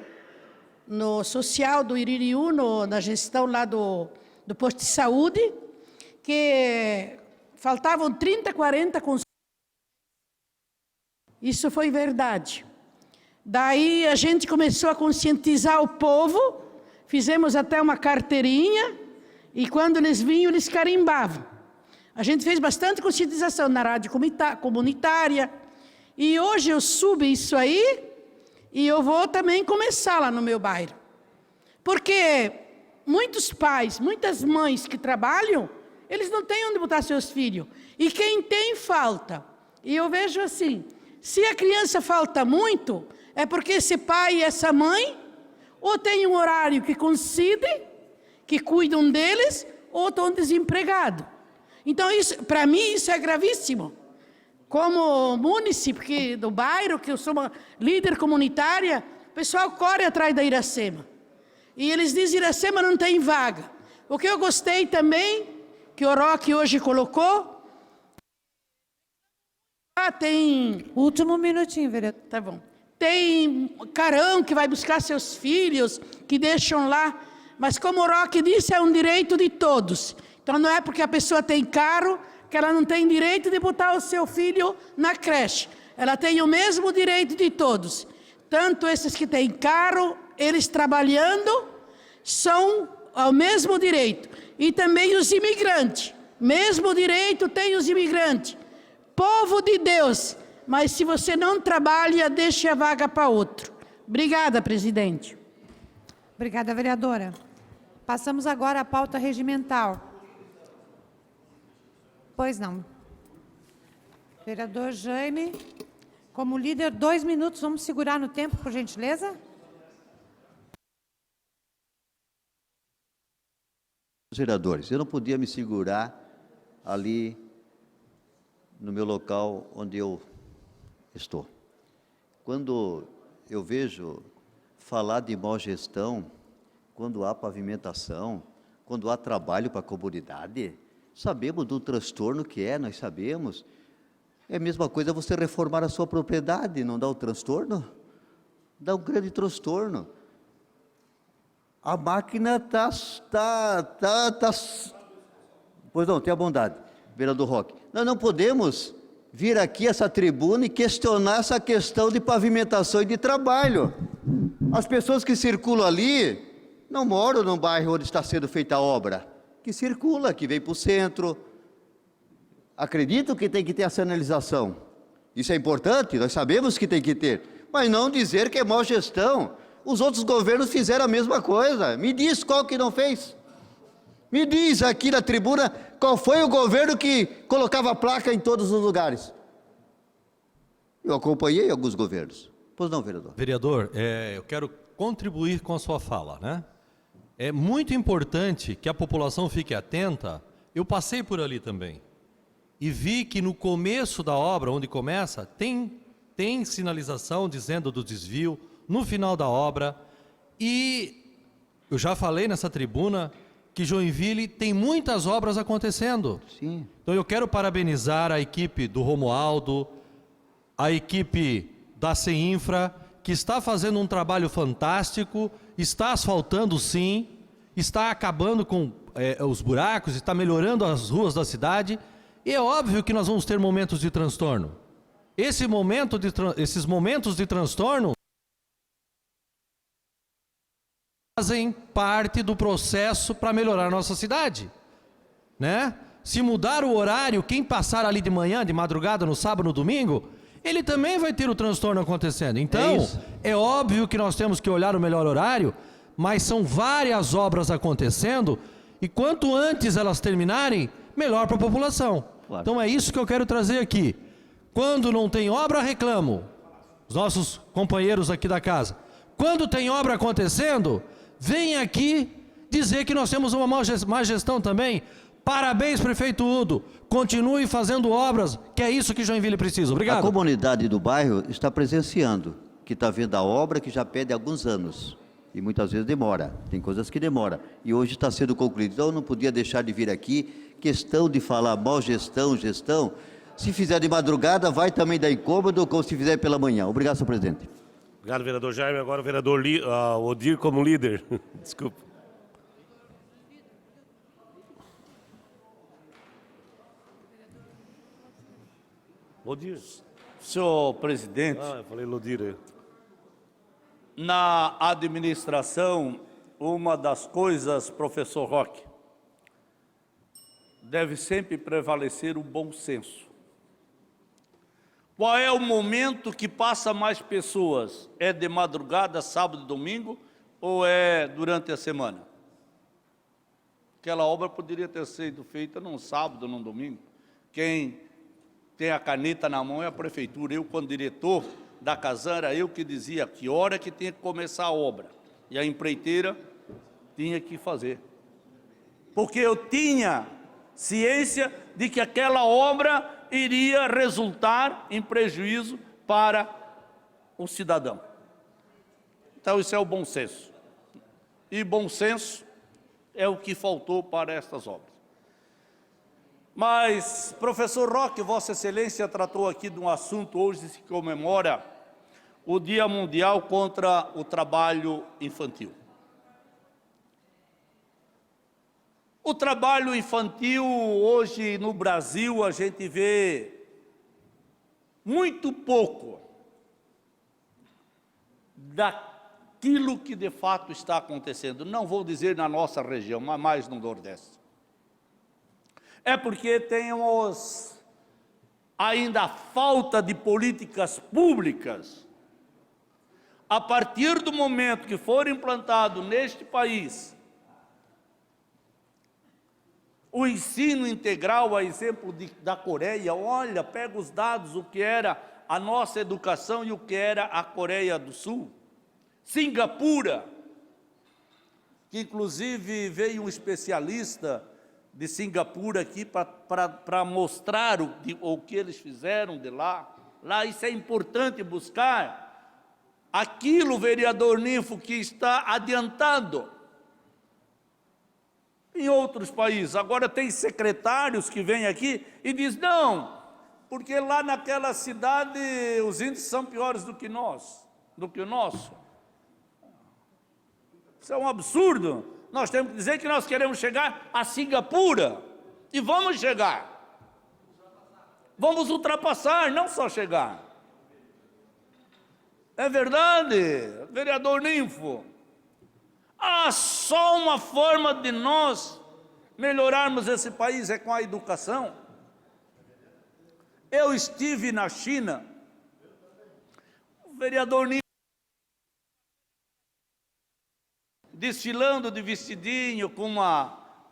social do Iririú, na gestão lá do posto de saúde, que faltavam 30, 40 consultas. Isso foi verdade. Daí a gente começou a conscientizar o povo, fizemos até uma carteirinha, E quando eles vinham, eles carimbavam. A gente fez bastante conscientização na rádio comunitária. E hoje eu subo isso aí e eu vou também começar lá no meu bairro. Porque muitos pais, muitas mães que trabalham, eles não têm onde botar seus filhos. E quem tem, falta. E eu vejo assim, se a criança falta muito, é porque esse pai e essa mãe ou tem um horário que coincide, que cuidam deles, ou estão desempregados. Então, para mim, isso é gravíssimo. Como munícipe do bairro, que eu sou uma líder comunitária, o pessoal corre atrás da Iracema. E eles dizem, Iracema não tem vaga. O que eu gostei também, que o Roque hoje colocou, tem... Último minutinho, vereador. Tá bom. Tem carão que vai buscar seus filhos, que deixam lá. Mas como o Roque disse, é um direito de todos. Então não é porque a pessoa tem carro que ela não tem direito de botar o seu filho na creche. Ela tem o mesmo direito de todos. Tanto esses que têm carro, eles trabalhando, são ao mesmo direito. E também os imigrantes. Mesmo direito tem os imigrantes. Povo de Deus. Mas se você não trabalha, deixe a vaga para outro. Obrigada, presidente. Obrigada, vereadora. Passamos agora à pauta regimental. Pois não. Vereador Jaime, como líder, 2 minutos. Vamos segurar no tempo, por gentileza? Vereadores, eu não podia me segurar ali no meu local onde eu estou. Quando eu vejo falar de má gestão, quando há pavimentação, quando há trabalho para a comunidade, sabemos do transtorno que é, nós sabemos. É a mesma coisa você reformar a sua propriedade, não dá o transtorno? Dá um grande transtorno. A máquina Pois não, tenha bondade, vereador Roque. Nós não podemos vir aqui a essa tribuna e questionar essa questão de pavimentação e de trabalho. As pessoas que circulam ali não moram num bairro onde está sendo feita a obra, que circula, que vem para o centro. Acredito que tem que ter essa sinalização. Isso é importante, nós sabemos que tem que ter, mas não dizer que é má gestão. Os outros governos fizeram a mesma coisa. Me diz qual que não fez. Me diz aqui na tribuna qual foi o governo que colocava placa em todos os lugares. Eu acompanhei alguns governos. Pois não, vereador? Vereador, eu quero contribuir com a sua fala, né? É muito importante que a população fique atenta. Eu passei por ali também e vi que no começo da obra, onde começa, tem sinalização dizendo do desvio, no final da obra, e eu já falei nessa tribuna que Joinville tem muitas obras acontecendo. Sim. Então eu quero parabenizar a equipe do Romualdo, a equipe da CEINFRA, que está fazendo um trabalho fantástico, está asfaltando sim, está acabando com os buracos, está melhorando as ruas da cidade, e é óbvio que nós vamos ter momentos de transtorno. Esses momentos de transtorno fazem parte do processo para melhorar a nossa cidade, né? Se mudar o horário, quem passar ali de manhã, de madrugada, no sábado, no domingo, ele também vai ter o transtorno acontecendo. Então, é óbvio que nós temos que olhar o melhor horário, mas são várias obras acontecendo, e quanto antes elas terminarem, melhor para a população. Claro. Então é isso que eu quero trazer aqui. Quando não tem obra, reclamo. Os nossos companheiros aqui da casa. Quando tem obra acontecendo, vem aqui dizer que nós temos uma má gestão também. Parabéns, prefeito Udo. Continue fazendo obras, que é isso que Joinville precisa. Obrigado. A comunidade do bairro está presenciando, que está vendo a obra que já pede há alguns anos. E muitas vezes demora, tem coisas que demoram. E hoje está sendo concluído. Então eu não podia deixar de vir aqui, questão de falar má gestão, se fizer de madrugada, vai também dar incômodo, como se fizer pela manhã. Obrigado, senhor presidente. Obrigado, vereador Jaime. Agora o vereador Odir como líder. Desculpa. Odir. Senhor presidente, eu falei Lodir. na administração, uma das coisas, professor Roque, deve sempre prevalecer o bom senso. Qual é o momento que passa mais pessoas? É de madrugada, sábado e domingo, ou é durante a semana? Aquela obra poderia ter sido feita num sábado, num domingo. Quem tem a caneta na mão é a prefeitura. Eu, quando diretor da Casan, era eu que dizia que hora que tinha que começar a obra. E a empreiteira tinha que fazer. Porque eu tinha ciência de que aquela obra iria resultar em prejuízo para o cidadão. Então, isso é o bom senso. E bom senso é o que faltou para estas obras. Mas, professor Roque, Vossa Excelência tratou aqui de um assunto, hoje se comemora o Dia Mundial contra o Trabalho Infantil. O trabalho infantil, hoje no Brasil, a gente vê muito pouco daquilo que de fato está acontecendo. Não vou dizer na nossa região, mas mais no Nordeste. É porque temos ainda a falta de políticas públicas. A partir do momento que for implantado neste país o ensino integral, a exemplo da Coreia, olha, pega os dados, o que era a nossa educação e o que era a Coreia do Sul. Singapura, que inclusive veio um especialista de Singapura aqui para mostrar o que eles fizeram de lá. Lá isso é importante buscar aquilo, vereador Ninfo, que está adiantado em outros países. Agora tem secretários que vêm aqui e dizem, não, porque lá naquela cidade os índices são piores do que o nosso. Isso é um absurdo. Nós temos que dizer que nós queremos chegar a Singapura. E vamos chegar. Vamos ultrapassar, não só chegar. É verdade, vereador Ninfo. Há só uma forma de nós melhorarmos esse país, é com a educação. Eu estive na China, o vereador Ninfo desfilando de vestidinho com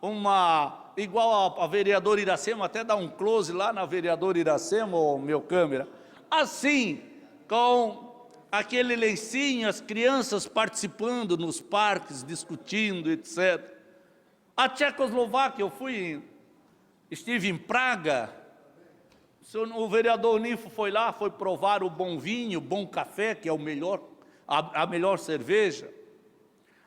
uma igual a vereadora Iracema, até dá um close lá na vereadora Iracema, ô meu câmera, assim, com aquele lencinho, as crianças participando nos parques, discutindo, etc. A Tchecoslováquia, estive em Praga, o vereador Ninfo foi lá, foi provar o bom vinho, o bom café, que é a melhor cerveja.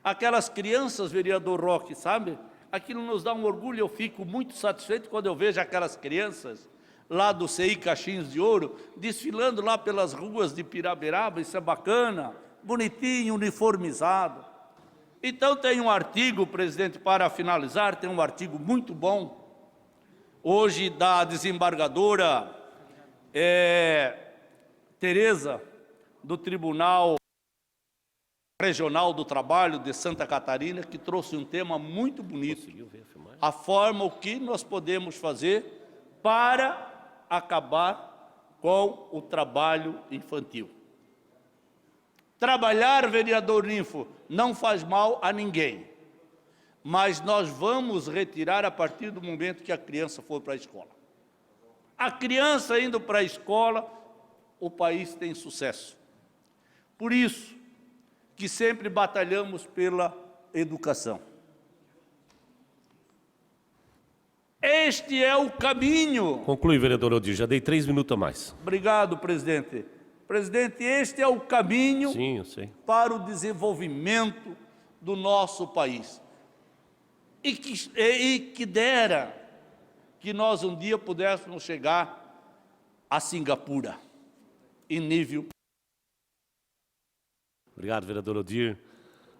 Aquelas crianças, vereador Roque, sabe? Aquilo nos dá um orgulho, eu fico muito satisfeito quando eu vejo aquelas crianças lá do CI Caixinhos de Ouro, desfilando lá pelas ruas de Piraberaba, isso é bacana, bonitinho, uniformizado. Então tem um artigo, presidente, para finalizar, tem um artigo muito bom, hoje da desembargadora Tereza, do Tribunal Regional do Trabalho de Santa Catarina, que trouxe um tema muito bonito, a forma, o que nós podemos fazer para acabar com o trabalho infantil. Trabalhar, vereador Ninfo, não faz mal a ninguém, mas nós vamos retirar a partir do momento que a criança for para a escola. A criança indo para a escola, o país tem sucesso. Por isso que sempre batalhamos pela educação. Este é o caminho. Conclui, vereador Odir, já dei 3 minutos a mais. Obrigado, presidente. Presidente, este é o caminho Sim, eu sei. para o desenvolvimento do nosso país. E que dera que nós um dia pudéssemos chegar a Singapura, em nível. Obrigado, vereador Odir.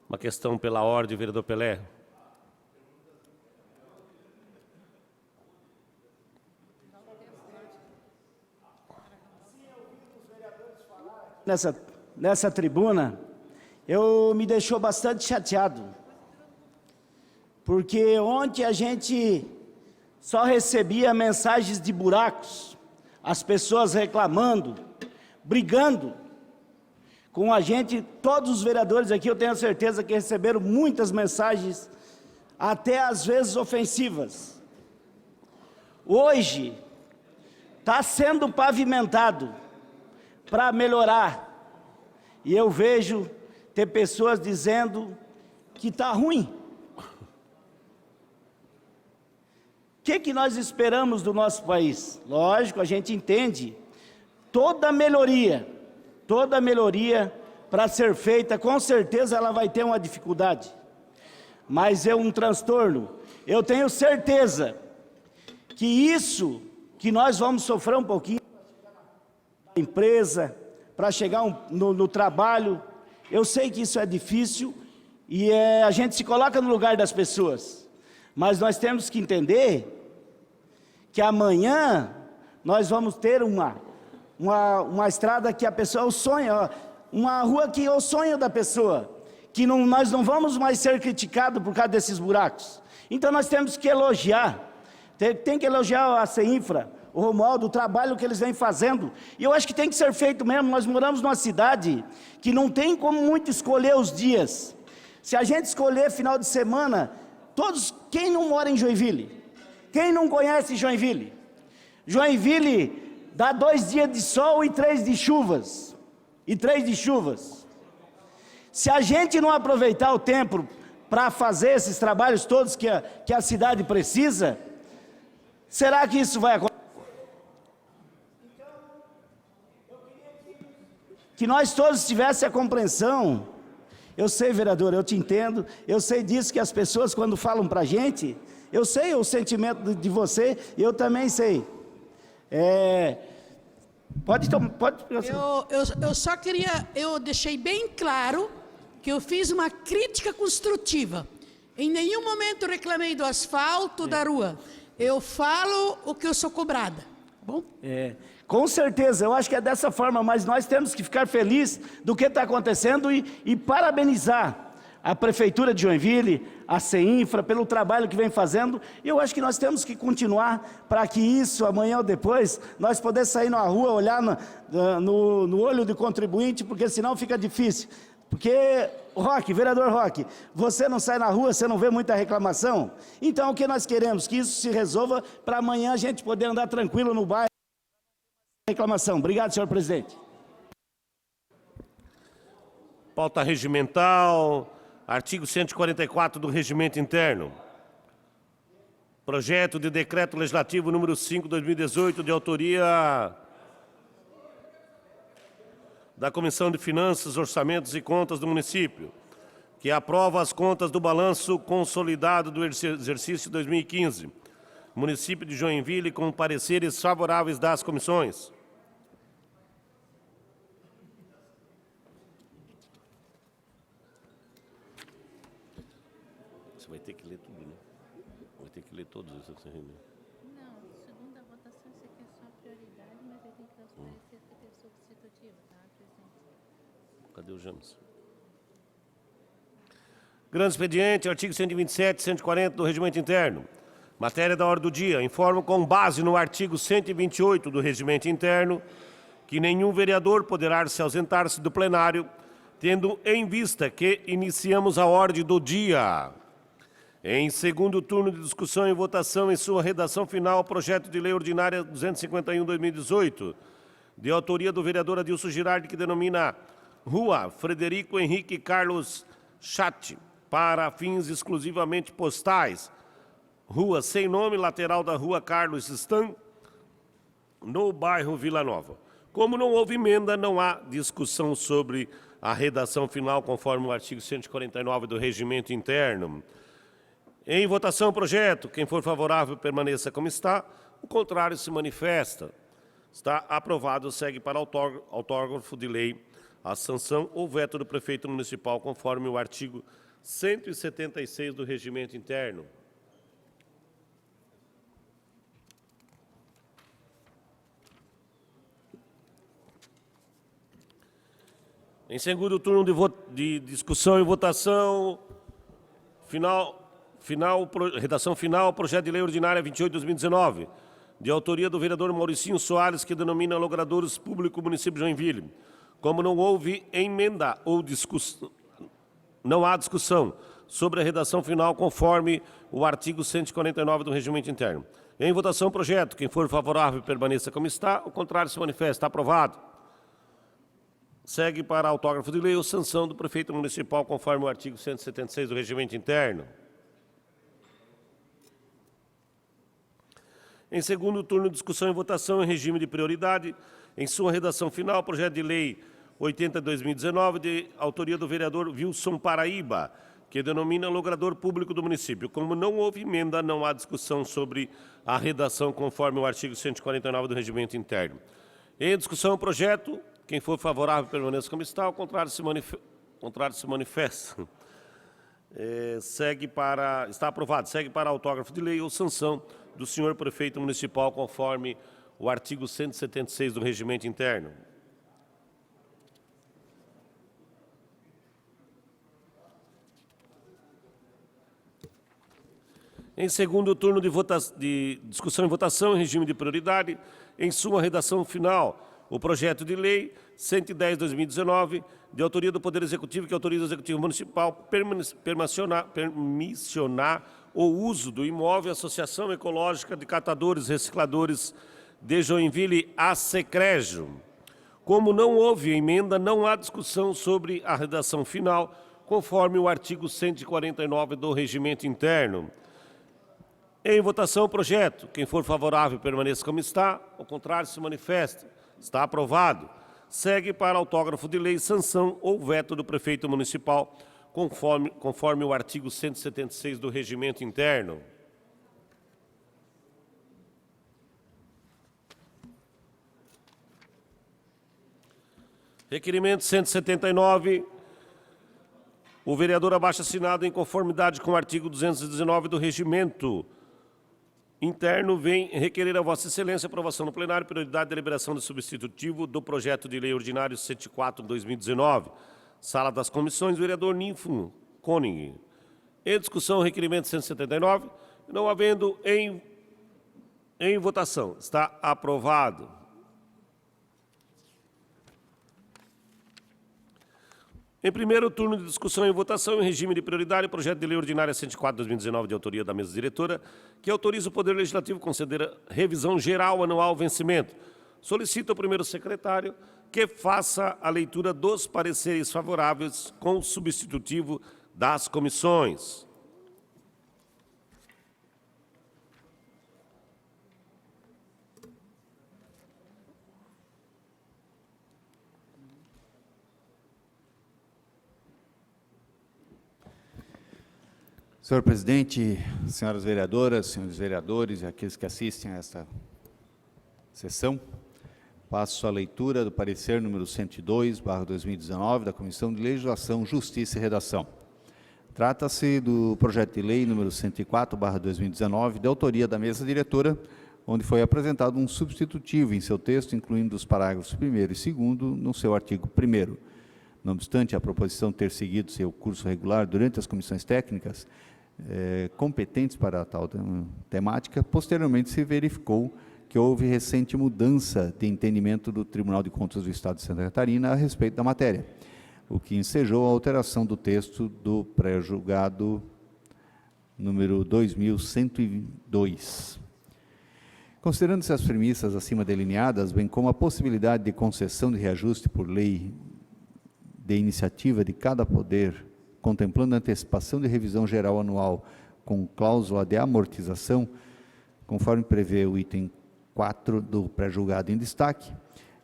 Uma questão pela ordem, vereador Pelé. Nessa tribuna, me deixou bastante chateado, porque ontem a gente só recebia mensagens de buracos, as pessoas reclamando, brigando com a gente. Todos os vereadores aqui, eu tenho certeza que receberam muitas mensagens, até às vezes ofensivas. Hoje, está sendo pavimentado para melhorar, e eu vejo ter pessoas dizendo que está ruim. O que nós esperamos do nosso país? Lógico, a gente entende, toda melhoria para ser feita, com certeza ela vai ter uma dificuldade, mas é um transtorno. Eu tenho certeza que isso, que nós vamos sofrer um pouquinho, na empresa, para chegar no trabalho, eu sei que isso é difícil, e a gente se coloca no lugar das pessoas, mas nós temos que entender que amanhã nós vamos ter uma estrada que a pessoa sonha, uma rua que é o sonho da pessoa, que nós não vamos mais ser criticados por causa desses buracos. Então nós temos que elogiar, tem que elogiar a CEINFRA, o Romualdo, o trabalho que eles vêm fazendo, e eu acho que tem que ser feito mesmo. Nós moramos numa cidade que não tem como muito escolher os dias. Se a gente escolher final de semana, quem não mora em Joinville? Quem não conhece Joinville? Joinville dá 2 dias de sol e 3 de chuvas. Se a gente não aproveitar o tempo para fazer esses trabalhos todos que a cidade precisa, será que isso vai acontecer? Que nós todos tivéssemos a compreensão. Eu sei, vereador, eu te entendo, eu sei disso, que as pessoas quando falam para a gente, eu sei o sentimento de você, eu também sei. Pode. Eu deixei bem claro que eu fiz uma crítica construtiva. Em nenhum momento reclamei do asfalto, da rua. Eu falo o que eu sou cobrada. Bom? Com certeza, eu acho que é dessa forma, mas nós temos que ficar felizes do que está acontecendo e parabenizar a Prefeitura de Joinville, a CEINFRA, pelo trabalho que vem fazendo. E eu acho que nós temos que continuar para que isso, amanhã ou depois, nós poder sair na rua, olhar no olho do contribuinte, porque senão fica difícil. Porque, vereador Roque, você não sai na rua, você não vê muita reclamação? Então, o que nós queremos? Que isso se resolva para amanhã a gente poder andar tranquilo no bairro. Reclamação. Obrigado, senhor presidente. Pauta regimental, artigo 144 do Regimento Interno. Projeto de Decreto Legislativo número 5/2018, de autoria da Comissão de Finanças, Orçamentos e Contas do município, que aprova as contas do balanço consolidado do exercício 2015. Município de Joinville, com pareceres favoráveis das comissões. Você vai ter que ler tudo, né? Vai ter que ler todos esses. Não, segundo a votação, isso aqui é só prioridade, mas eu tenho que dar os pareceres da pessoa substitutiva, tá, presidente? Cadê o James? Grande expediente, artigo 127, 140 do Regimento Interno. Matéria da ordem do dia. Informo com base no artigo 128 do Regimento Interno que nenhum vereador poderá se ausentar-se do plenário, tendo em vista que iniciamos a ordem do dia. Em segundo turno de discussão e votação em sua redação final, projeto de lei ordinária 251/2018, de autoria do vereador Adilson Girardi, que denomina Rua Frederico Henrique Carlos Chatti, para fins exclusivamente postais. Rua sem nome, lateral da Rua Carlos Stan, no bairro Vila Nova. Como não houve emenda, não há discussão sobre a redação final, conforme o artigo 149 do Regimento Interno. Em votação o projeto. Quem for favorável, permaneça como está. O contrário se manifesta. Está aprovado, segue para autógrafo de lei a sanção ou veto do prefeito municipal, conforme o artigo 176 do Regimento Interno. Em segundo turno de discussão e votação, redação final, projeto de lei ordinária 28/2019, de autoria do vereador Mauricinho Soares, que denomina logradouros público município de Joinville. Como não houve emenda ou discussão, não há discussão sobre a redação final conforme o artigo 149 do Regimento Interno. Em votação, projeto. Quem for favorável, permaneça como está. O contrário, se manifesta. Está aprovado. Segue para autógrafo de lei ou sanção do prefeito municipal conforme o artigo 176 do Regimento Interno. Em segundo turno, discussão e votação em regime de prioridade. Em sua redação final, projeto de lei 80/2019, de autoria do vereador Wilson Paraíba, que denomina logrador público do município. Como não houve emenda, não há discussão sobre a redação conforme o artigo 149 do Regimento Interno. Em discussão, o projeto. Quem for favorável, permaneça como está. O contrário se manifesta. Está aprovado. Segue para autógrafo de lei ou sanção do senhor prefeito municipal, conforme o artigo 176 do Regimento Interno. Em segundo turno de discussão e votação em regime de prioridade, em sua redação final, o projeto de lei 110/2019, de autoria do Poder Executivo, que autoriza o Executivo Municipal permissionar o uso do imóvel Associação Ecológica de Catadores e Recicladores de Joinville, a Secrejo. Como não houve emenda, não há discussão sobre a redação final, conforme o artigo 149 do Regimento Interno. Em votação, o projeto. Quem for favorável, permaneça como está. Ao contrário, se manifesta. Está aprovado. Segue para autógrafo de lei, sanção ou veto do prefeito municipal, conforme o artigo 176 do Regimento Interno. Requerimento 179. O vereador abaixo-assinado, em conformidade com o artigo 219 do Regimento Interno, vem requerer a Vossa Excelência a aprovação no plenário, prioridade de deliberação do substitutivo do projeto de lei ordinário 104/2019. Sala das Comissões, vereador Ninfo Koning. Em discussão, o requerimento 179, não havendo em votação. Está aprovado. Em primeiro turno de discussão e votação, em regime de prioridade, o projeto de lei ordinária 104/2019, de autoria da mesa diretora, que autoriza o Poder Legislativo a conceder revisão geral anual ao vencimento. Solicita ao primeiro secretário que faça a leitura dos pareceres favoráveis com o substitutivo das comissões. Senhor presidente, senhoras vereadoras, senhores vereadores e aqueles que assistem a esta sessão, passo a leitura do parecer número 102/2019 da Comissão de Legislação, Justiça e Redação. Trata-se do projeto de lei número 104/2019, de autoria da mesa diretora, onde foi apresentado um substitutivo em seu texto, incluindo os parágrafos 1º e 2º no seu artigo 1º. Não obstante a proposição ter seguido seu curso regular durante as comissões técnicas competentes para a tal temática, posteriormente se verificou que houve recente mudança de entendimento do Tribunal de Contas do Estado de Santa Catarina a respeito da matéria, o que ensejou a alteração do texto do pré-julgado número 2102. Considerando-se as premissas acima delineadas, bem como a possibilidade de concessão de reajuste por lei de iniciativa de cada poder, contemplando a antecipação de revisão geral anual com cláusula de amortização, conforme prevê o item 4 do pré-julgado em destaque,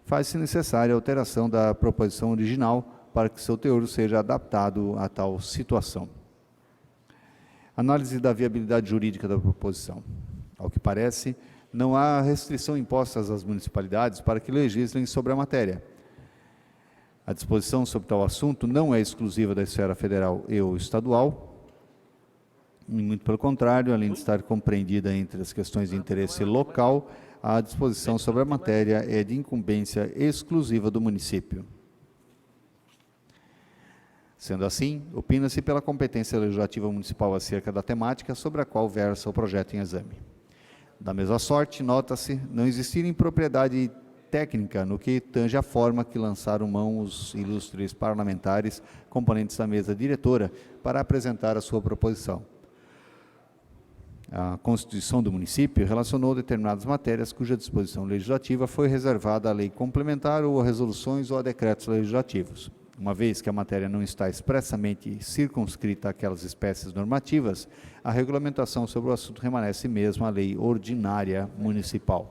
faz-se necessária a alteração da proposição original para que seu teor seja adaptado a tal situação. Análise da viabilidade jurídica da proposição. Ao que parece, não há restrição imposta às municipalidades para que legislem sobre a matéria. A disposição sobre tal assunto não é exclusiva da esfera federal e ou estadual, e muito pelo contrário, além de estar compreendida entre as questões de interesse local, a disposição sobre a matéria é de incumbência exclusiva do município. Sendo assim, opina-se pela competência legislativa municipal acerca da temática sobre a qual versa o projeto em exame. Da mesma sorte, nota-se não existir impropriedade técnica no que tange a forma que lançaram mão os ilustres parlamentares, componentes da mesa diretora, para apresentar a sua proposição. A Constituição do município relacionou determinadas matérias cuja disposição legislativa foi reservada à lei complementar ou a resoluções ou a decretos legislativos. Uma vez que a matéria não está expressamente circunscrita àquelas espécies normativas, a regulamentação sobre o assunto remanesce mesmo à lei ordinária municipal.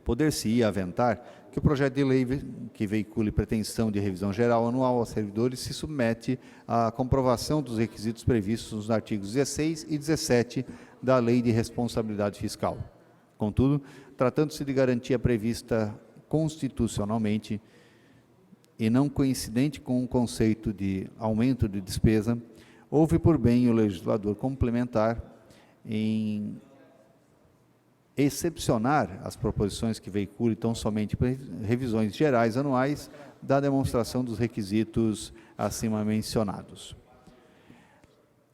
Poder-se-ia aventar que o projeto de lei que veicule pretensão de revisão geral anual aos servidores se submete à comprovação dos requisitos previstos nos artigos 16 e 17 da Lei de Responsabilidade Fiscal. Contudo, tratando-se de garantia prevista constitucionalmente e não coincidente com o conceito de aumento de despesa, houve por bem o legislador complementar em excepcionar as proposições que veiculem tão somente revisões gerais anuais da demonstração dos requisitos acima mencionados.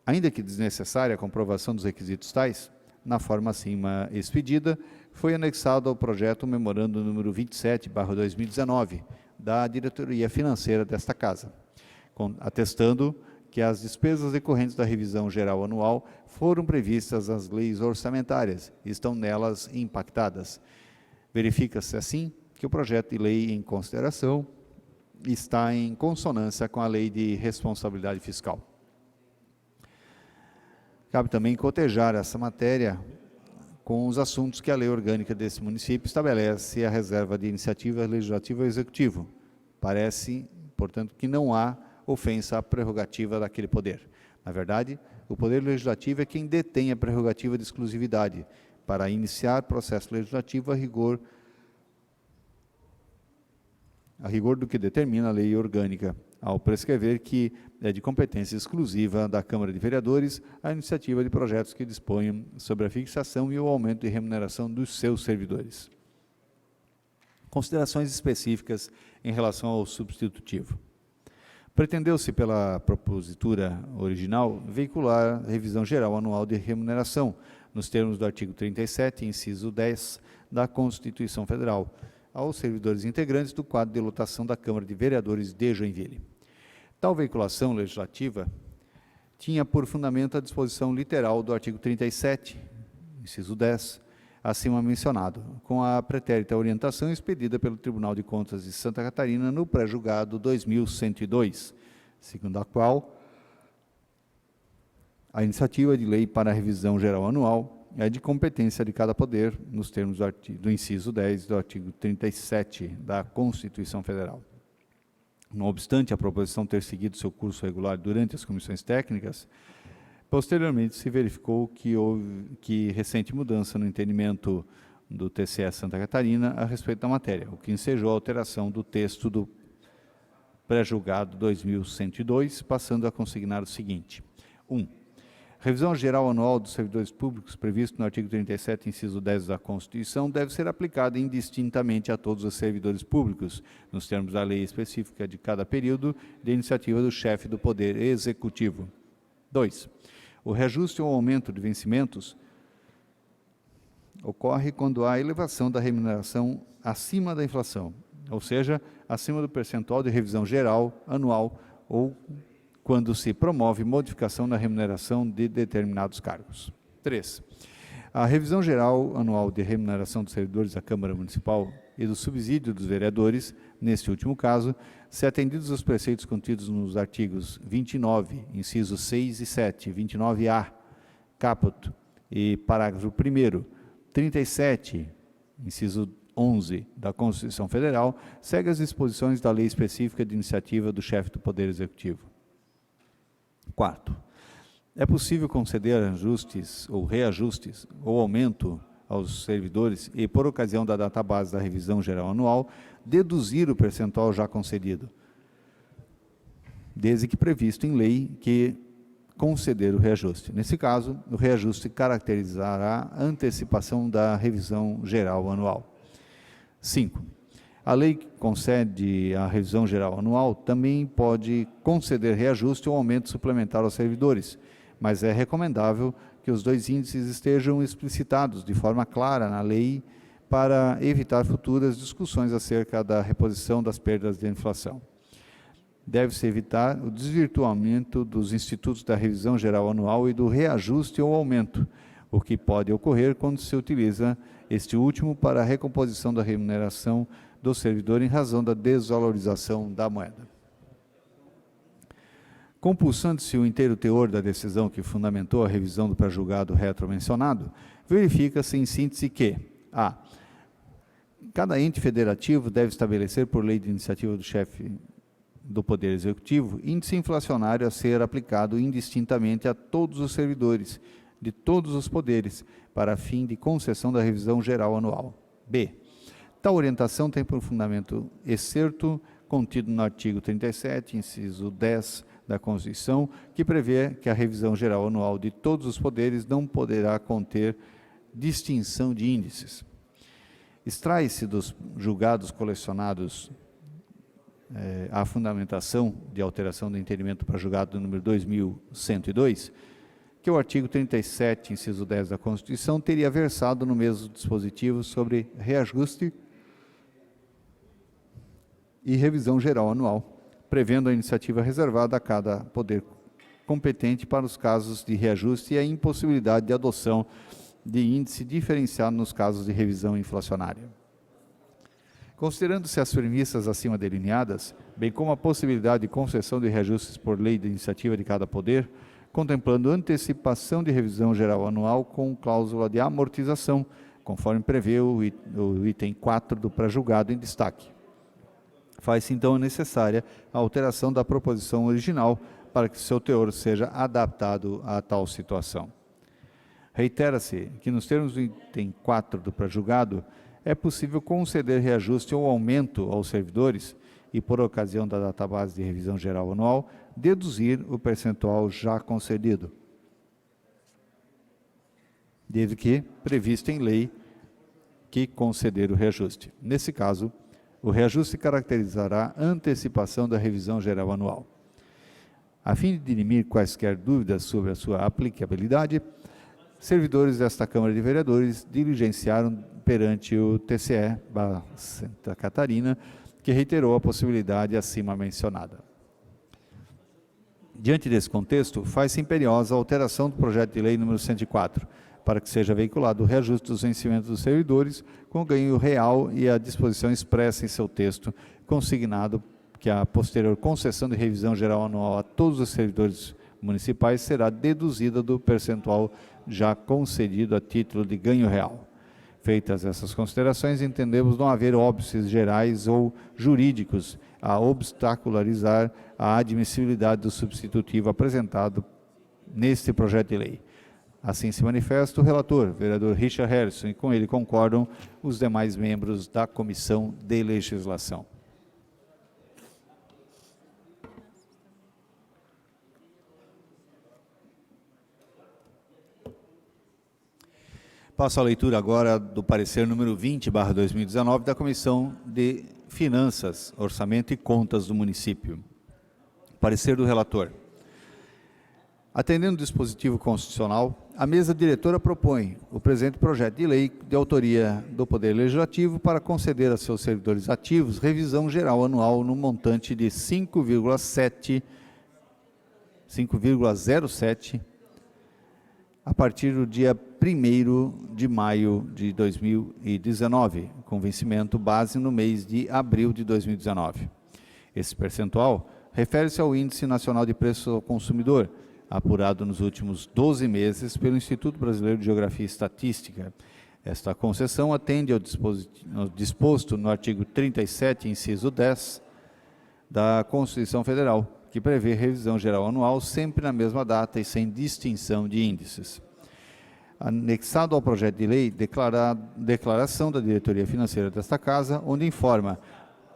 Ainda que desnecessária a comprovação dos requisitos tais, na forma acima expedida, foi anexado ao projeto o memorando número 27/2019 da Diretoria Financeira desta Casa, atestando que as despesas decorrentes da revisão geral anual foram previstas nas leis orçamentárias e estão nelas impactadas. Verifica-se, assim, que o projeto de lei em consideração está em consonância com a Lei de Responsabilidade Fiscal. Cabe também cotejar essa matéria com os assuntos que a lei orgânica desse município estabelece a reserva de iniciativa legislativa ao Executivo. Parece, portanto, que não há ofensa à prerrogativa daquele poder. Na verdade, o Poder Legislativo é quem detém a prerrogativa de exclusividade para iniciar processo legislativo a rigor do que determina a lei orgânica, ao prescrever que é de competência exclusiva da Câmara de Vereadores a iniciativa de projetos que disponham sobre a fixação e o aumento de remuneração dos seus servidores. Considerações específicas em relação ao substitutivo. Pretendeu-se, pela propositura original, veicular a revisão geral anual de remuneração, nos termos do artigo 37, inciso 10, da Constituição Federal, aos servidores integrantes do quadro de lotação da Câmara de Vereadores de Joinville. Tal veiculação legislativa tinha por fundamento a disposição literal do artigo 37, inciso 10, acima mencionado, com a pretérita orientação expedida pelo Tribunal de Contas de Santa Catarina no pré-julgado 2102, segundo a qual a iniciativa de lei para a revisão geral anual é de competência de cada poder, nos termos do inciso 10 do artigo 37 da Constituição Federal. Não obstante a proposição ter seguido seu curso regular durante as comissões técnicas, posteriormente se verificou que houve recente mudança no entendimento do TCE Santa Catarina a respeito da matéria, o que ensejou a alteração do texto do pré-julgado 2102, passando a consignar o seguinte: 1. Revisão geral anual dos servidores públicos previsto no artigo 37, inciso 10 da Constituição, deve ser aplicada indistintamente a todos os servidores públicos, nos termos da lei específica de cada período de iniciativa do chefe do Poder Executivo. 2. O reajuste ou aumento de vencimentos ocorre quando há elevação da remuneração acima da inflação, ou seja, acima do percentual de revisão geral anual ou quando se promove modificação na remuneração de determinados cargos. 3. A revisão geral anual de remuneração dos servidores da Câmara Municipal e do subsídio dos vereadores, neste último caso, se atendidos os preceitos contidos nos artigos 29, incisos 6 e 7, 29A, caput, e parágrafo 1º, 37, inciso 11 da Constituição Federal, segue as disposições da lei específica de iniciativa do chefe do Poder Executivo. 4. É possível conceder ajustes ou reajustes ou aumento aos servidores e, por ocasião da database da revisão geral anual, deduzir o percentual já concedido, desde que previsto em lei que conceder o reajuste. Nesse caso, o reajuste caracterizará a antecipação da revisão geral anual. 5. A lei que concede a revisão geral anual também pode conceder reajuste ou aumento suplementar aos servidores, mas é recomendável que os dois índices estejam explicitados de forma clara na lei para evitar futuras discussões acerca da reposição das perdas de inflação. Deve-se evitar o desvirtuamento dos institutos da revisão geral anual e do reajuste ou aumento, o que pode ocorrer quando se utiliza este último para a recomposição da remuneração do servidor em razão da desvalorização da moeda. Compulsando-se o inteiro teor da decisão que fundamentou a revisão do pré-julgado retromencionado, verifica-se em síntese que: a. Cada ente federativo deve estabelecer, por lei de iniciativa do chefe do Poder Executivo, índice inflacionário a ser aplicado indistintamente a todos os servidores de todos os poderes, para fim de concessão da revisão geral anual. B. Tal orientação tem por fundamento excerto contido no artigo 37, inciso 10 da Constituição, que prevê que a revisão geral anual de todos os poderes não poderá conter distinção de índices. Extrai-se dos julgados colecionados a fundamentação de alteração do entendimento para julgado número 2102, que o artigo 37, inciso 10 da Constituição, teria versado no mesmo dispositivo sobre reajuste e revisão geral anual, prevendo a iniciativa reservada a cada poder competente para os casos de reajuste e a impossibilidade de adoção de índice diferenciado nos casos de revisão inflacionária. Considerando-se as premissas acima delineadas, bem como a possibilidade de concessão de reajustes por lei de iniciativa de cada poder, contemplando antecipação de revisão geral anual com cláusula de amortização, conforme prevê o item 4 do pré-julgado em destaque. Faz-se então necessária a alteração da proposição original para que seu teor seja adaptado a tal situação. Reitera-se que, nos termos do item 4 do pré-julgado, é possível conceder reajuste ou aumento aos servidores e, por ocasião da database de revisão geral anual, deduzir o percentual já concedido, desde que previsto em lei que conceder o reajuste. Nesse caso, o reajuste caracterizará a antecipação da revisão geral anual. A fim de dirimir quaisquer dúvidas sobre a sua aplicabilidade, servidores desta Câmara de Vereadores diligenciaram perante o TCE Santa Catarina, que reiterou a possibilidade acima mencionada. Diante desse contexto, faz-se imperiosa a alteração do projeto de lei número 104, para que seja veiculado o reajuste dos vencimentos dos servidores com ganho real e a disposição expressa em seu texto, consignado que a posterior concessão de revisão geral anual a todos os servidores municipais será deduzida do percentual já concedido a título de ganho real. Feitas essas considerações, entendemos não haver óbices gerais ou jurídicos a obstacularizar a admissibilidade do substitutivo apresentado neste projeto de lei. Assim se manifesta o relator, vereador Richard Harrison, e com ele concordam os demais membros da Comissão de Legislação. Passo a leitura agora do parecer número 20/2019 da Comissão de Finanças, Orçamento e Contas do Município. Parecer do relator. Atendendo o dispositivo constitucional, a mesa diretora propõe o presente projeto de lei de autoria do Poder Legislativo para conceder a seus servidores ativos revisão geral anual no montante de 5,07 a partir do dia 1º de maio de 2019, com vencimento base no mês de abril de 2019. Esse percentual refere-se ao Índice Nacional de Preços ao Consumidor, apurado nos últimos 12 meses pelo Instituto Brasileiro de Geografia e Estatística. Esta concessão atende ao disposto no artigo 37, inciso 10, da Constituição Federal, que prevê revisão geral anual sempre na mesma data e sem distinção de índices. Anexado ao projeto de lei, declaração da diretoria financeira desta Casa, onde informa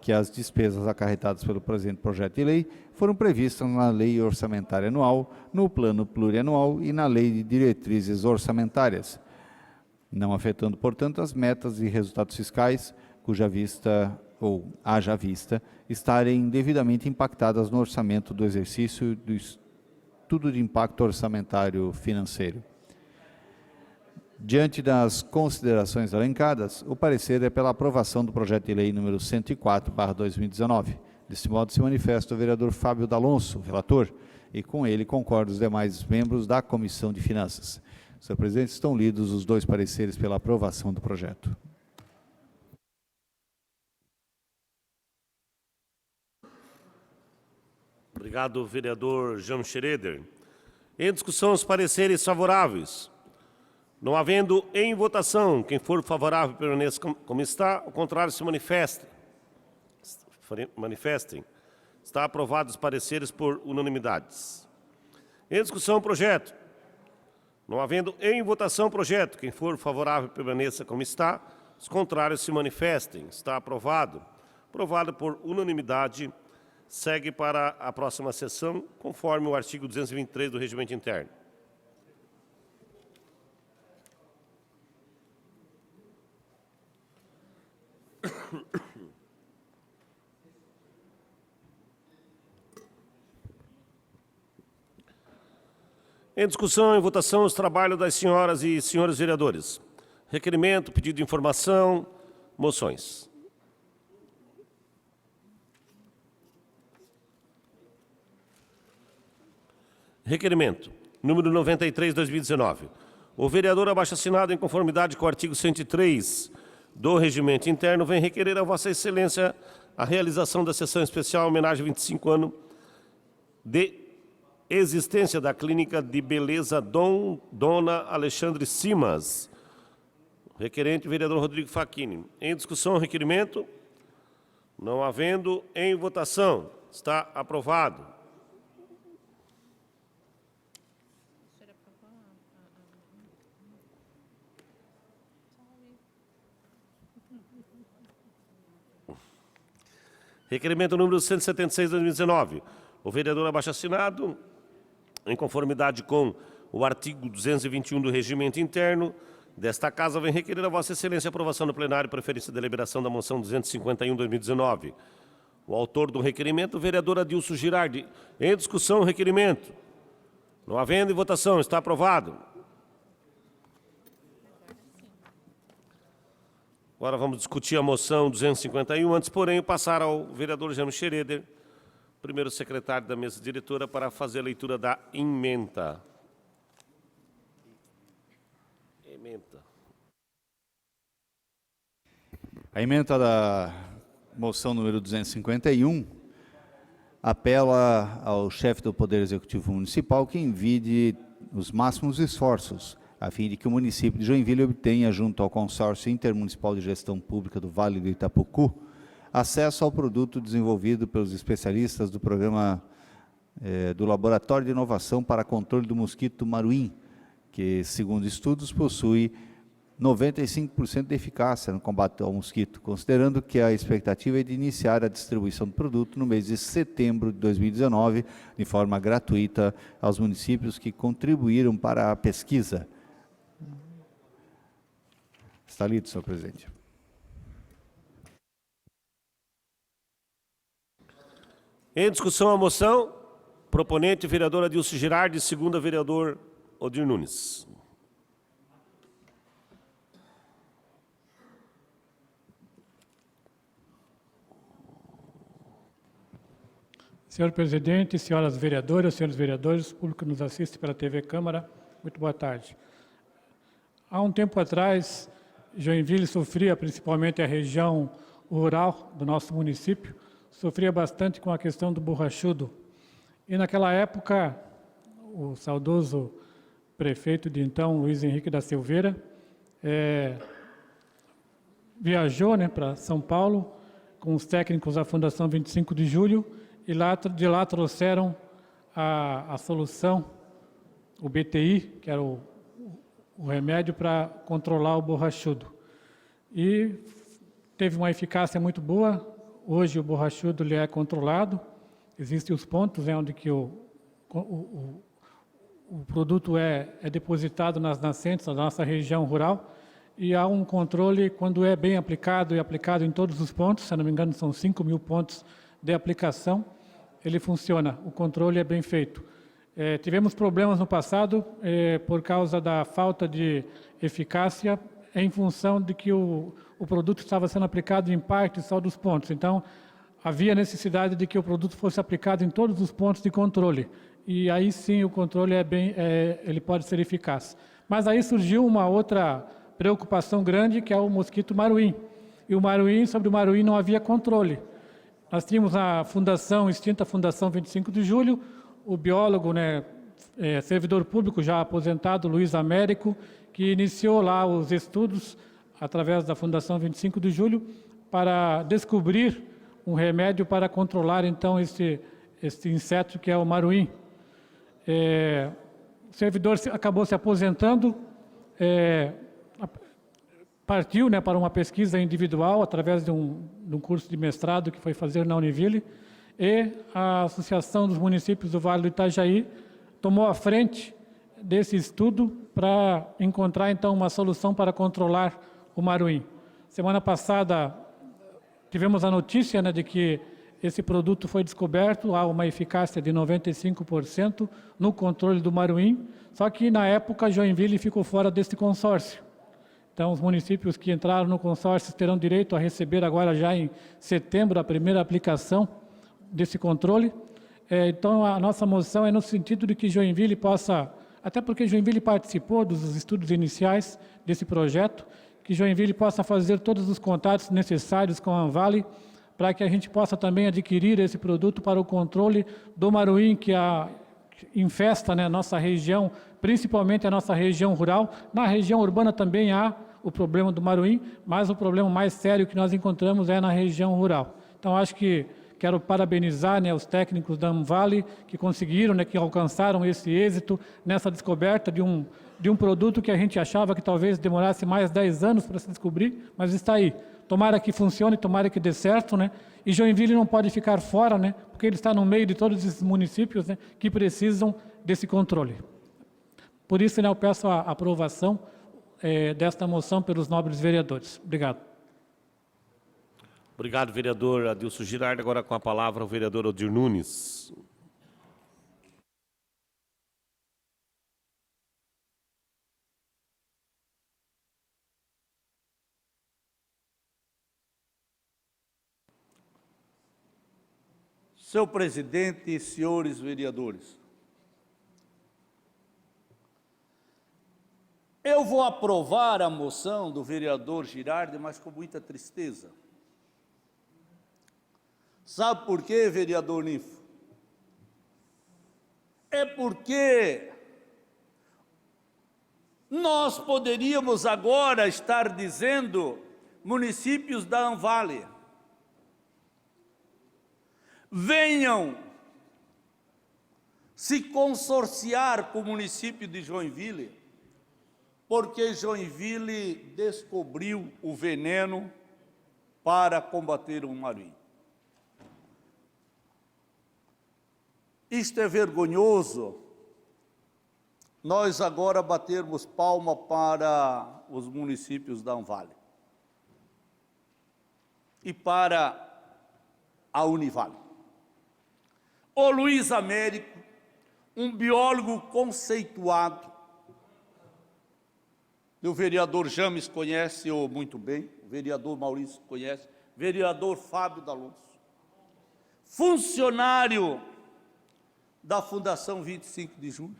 que as despesas acarretadas pelo presente projeto de lei foram previstas na Lei Orçamentária Anual, no Plano Plurianual e na Lei de Diretrizes Orçamentárias, não afetando, portanto, as metas e resultados fiscais, cuja vista ou haja vista, estarem devidamente impactadas no orçamento do exercício do estudo de impacto orçamentário financeiro. Diante das considerações elencadas, o parecer é pela aprovação do projeto de lei número 104/2019. Desse modo se manifesta o vereador Fábio D'Alonso, relator, e com ele concordam os demais membros da Comissão de Finanças. Senhor presidente, estão lidos os dois pareceres pela aprovação do projeto. Obrigado, vereador Jean Schroeder. Em discussão, os pareceres favoráveis. Não havendo em votação, quem for favorável permaneça como está, o contrário se manifestem. Está aprovados os pareceres por unanimidades. Em discussão, o projeto. Não havendo em votação o projeto, quem for favorável permaneça como está, os contrários se manifestem. Está aprovado. Aprovado por unanimidade. Segue para a próxima sessão, conforme o artigo 223 do Regimento Interno. Em discussão e votação, os trabalhos das senhoras e senhores vereadores. Requerimento, pedido de informação, moções. Requerimento, número 93/2019. O vereador abaixo-assinado, em conformidade com o artigo 103 do Regimento Interno, vem requerer a Vossa Excelência a realização da sessão especial em homenagem a 25 anos de existência da Clínica de Beleza Dona Alexandre Simas. Requerente, vereador Rodrigo Facchini. Em discussão, o requerimento. Não havendo em votação. Está aprovado. Requerimento número 176/2019. O vereador abaixo-assinado, em conformidade com o artigo 221 do Regimento Interno desta Casa, vem requerer a Vossa Excelência a aprovação no plenário preferência de deliberação da moção 251/2019. O autor do requerimento, o vereador Adilson Girardi. Em discussão, o requerimento. Não havendo em votação, está aprovado. Agora vamos discutir a moção 251, antes, porém, passar ao vereador Jean Schroeder, primeiro secretário da mesa diretora, para fazer a leitura da ementa. A ementa da moção número 251 apela ao chefe do Poder Executivo Municipal que envie os máximos esforços a fim de que o município de Joinville obtenha, junto ao Consórcio Intermunicipal de Gestão Pública do Vale do Itapucu, acesso ao produto desenvolvido pelos especialistas do programa do Laboratório de Inovação para Controle do Mosquito Maruim, que, segundo estudos, possui 95% de eficácia no combate ao mosquito, considerando que a expectativa é de iniciar a distribuição do produto no mês de setembro de 2019, de forma gratuita aos municípios que contribuíram para a pesquisa. Está lido, senhor presidente. Em discussão a moção, proponente, vereador Adilson Girardi, segunda, vereador Odir Nunes. Senhor presidente, senhoras vereadoras, senhores vereadores, público que nos assiste pela TV Câmara, muito boa tarde. Há um tempo atrás, Joinville sofria, principalmente a região rural do nosso município, sofria bastante com a questão do borrachudo. E naquela época, o saudoso prefeito de então, Luiz Henrique da Silveira, viajou para São Paulo com os técnicos da Fundação 25 de Julho e de lá trouxeram a solução, o BTI, que era o remédio para controlar o borrachudo. E teve uma eficácia muito boa. Hoje o borrachudo ele é controlado, existem os pontos onde que o produto é depositado nas nascentes da nossa região rural, e há um controle quando é bem aplicado e aplicado em todos os pontos, se não me engano são 5.000 pontos de aplicação, ele funciona, o controle é bem feito. Tivemos problemas no passado por causa da falta de eficácia em função de que o produto estava sendo aplicado em parte só dos pontos. Então, havia necessidade de que o produto fosse aplicado em todos os pontos de controle. E aí sim o controle ele pode ser eficaz. Mas aí surgiu uma outra preocupação grande, que é o mosquito maruim. E sobre o maruim não havia controle. Nós tínhamos a extinta Fundação 25 de Julho, o biólogo, servidor público já aposentado, Luiz Américo, que iniciou lá os estudos, através da Fundação 25 de Julho, para descobrir um remédio para controlar, então, este inseto que é o maruim. O servidor acabou se aposentando, partiu para uma pesquisa individual, através de um curso de mestrado que foi fazer na Univille, e a Associação dos Municípios do Vale do Itajaí tomou a frente desse estudo para encontrar, então, uma solução para controlar o maruim. Semana passada, tivemos a notícia de que esse produto foi descoberto, há uma eficácia de 95% no controle do maruim, só que, na época, Joinville ficou fora desse consórcio. Então, os municípios que entraram no consórcio terão direito a receber agora, já em setembro, a primeira aplicação desse controle. Então, a nossa moção é no sentido de que Joinville possa, até porque Joinville participou dos estudos iniciais desse projeto, que Joinville possa fazer todos os contatos necessários com a Anvale, para que a gente possa também adquirir esse produto para o controle do maruim que infesta a nossa região, principalmente a nossa região rural. Na região urbana também há o problema do maruim, mas o problema mais sério que nós encontramos é na região rural. Então, acho que quero parabenizar os técnicos da Anvale que conseguiram, que alcançaram esse êxito nessa descoberta de um produto que a gente achava que talvez demorasse mais 10 anos para se descobrir, mas está aí. Tomara que funcione, tomara que dê certo, E Joinville não pode ficar fora, porque ele está no meio de todos esses municípios, que precisam desse controle. Por isso, eu peço a aprovação desta moção pelos nobres vereadores. Obrigado. Obrigado, vereador Adilson Girardi. Agora com a palavra o vereador Odir Nunes. Senhor presidente, senhores vereadores, eu vou aprovar a moção do vereador Girardi, mas com muita tristeza. Sabe por quê, vereador Ninfo? É porque nós poderíamos agora estar dizendo municípios da Anvale, venham se consorciar com o município de Joinville, porque Joinville descobriu o veneno para combater o maruim. Isto é vergonhoso, nós agora batermos palma para os municípios da Anvale e para a Univale. O Luiz Américo, um biólogo conceituado, o vereador James conhece-o muito bem, o vereador Maurício conhece, vereador Fábio D'Alonso, funcionário da Fundação 25 de Julho,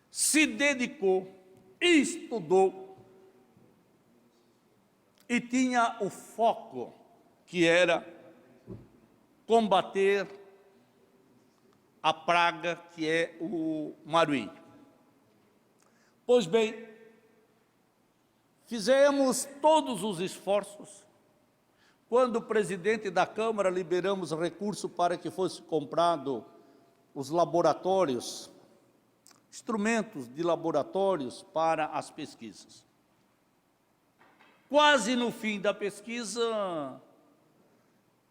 se dedicou, estudou e tinha o foco que era combater a praga que é o maruim. Pois bem, fizemos todos os esforços. Quando o presidente da Câmara liberamos recurso para que fosse comprado os laboratórios, instrumentos de laboratórios para as pesquisas. Quase no fim da pesquisa,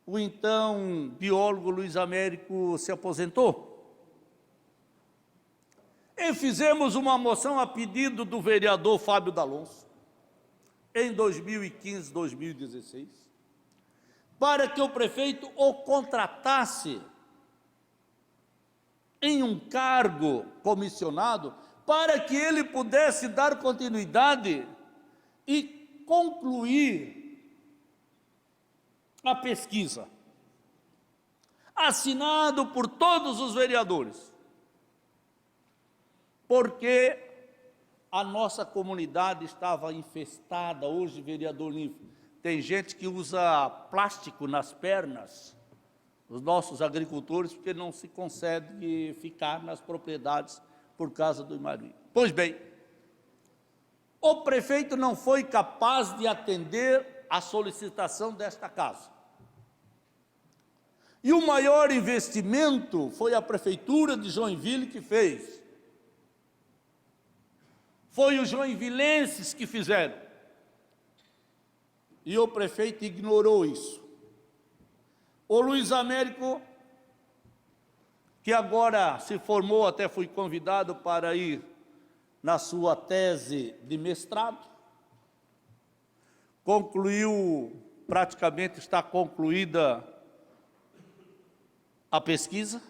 o então biólogo Luiz Américo se aposentou. E fizemos uma moção a pedido do vereador Fábio D'Alonso, em 2015, 2016, para que o prefeito o contratasse em um cargo comissionado, para que ele pudesse dar continuidade e concluir a pesquisa. Assinado por todos os vereadores, porque a nossa comunidade estava infestada. Hoje, vereador Ninfo, tem gente que usa plástico nas pernas, os nossos agricultores, porque não se consegue ficar nas propriedades por causa do Imaruí. Pois bem, o prefeito não foi capaz de atender a solicitação desta casa. E o maior investimento foi a Prefeitura de Joinville que fez. Foi os joinvilenses que fizeram. E o prefeito ignorou isso. O Luiz Américo, que agora se formou, até fui convidado para ir na sua tese de mestrado, concluiu, praticamente está concluída a pesquisa.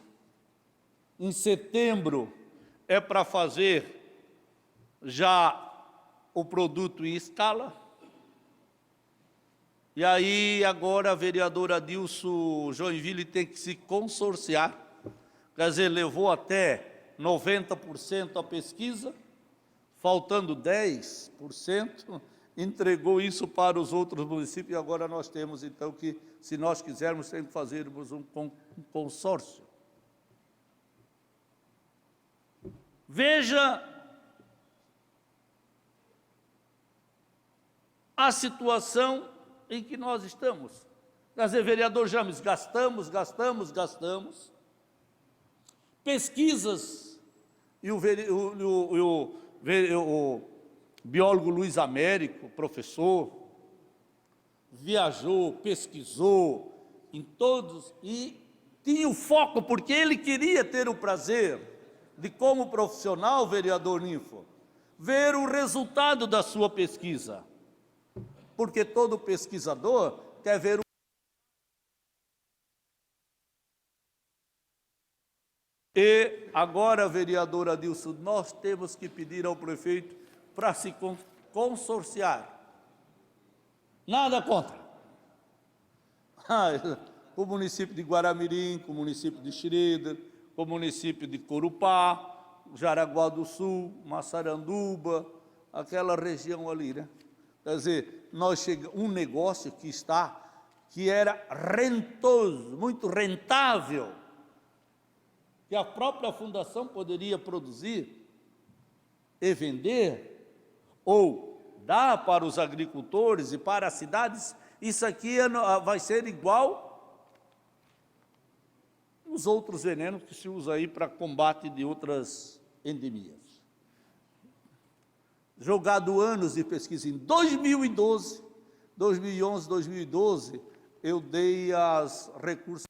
Em setembro é para fazer já o produto em escala. E aí agora a vereadora Adilson Joinville tem que se consorciar, quer dizer, levou até 90% a pesquisa, faltando 10%, entregou isso para os outros municípios, e agora nós temos então que, se nós quisermos, temos que fazermos um consórcio. Veja a situação em que nós estamos. Quer dizer, vereador James, gastamos. Pesquisas, e o biólogo Luiz Américo, professor, viajou, pesquisou em todos e tinha o foco, porque ele queria ter o prazer de, como profissional, vereador Ninfo, ver o resultado da sua pesquisa. Porque todo pesquisador quer ver o... E agora, vereador Adilson, nós temos que pedir ao prefeito para se consorciar. Nada contra. O município de Guaramirim, com o município de Schroeder, com o município de Corupá, Jaraguá do Sul, Massaranduba, aquela região ali, né? Quer dizer, nós chegamos um negócio que era rentoso, muito rentável, que a própria fundação poderia produzir e vender, ou dar para os agricultores e para as cidades. Isso aqui vai ser igual os outros venenos que se usa aí para combate de outras endemias. Jogado anos de pesquisa, em 2011, 2012, eu dei as recursos.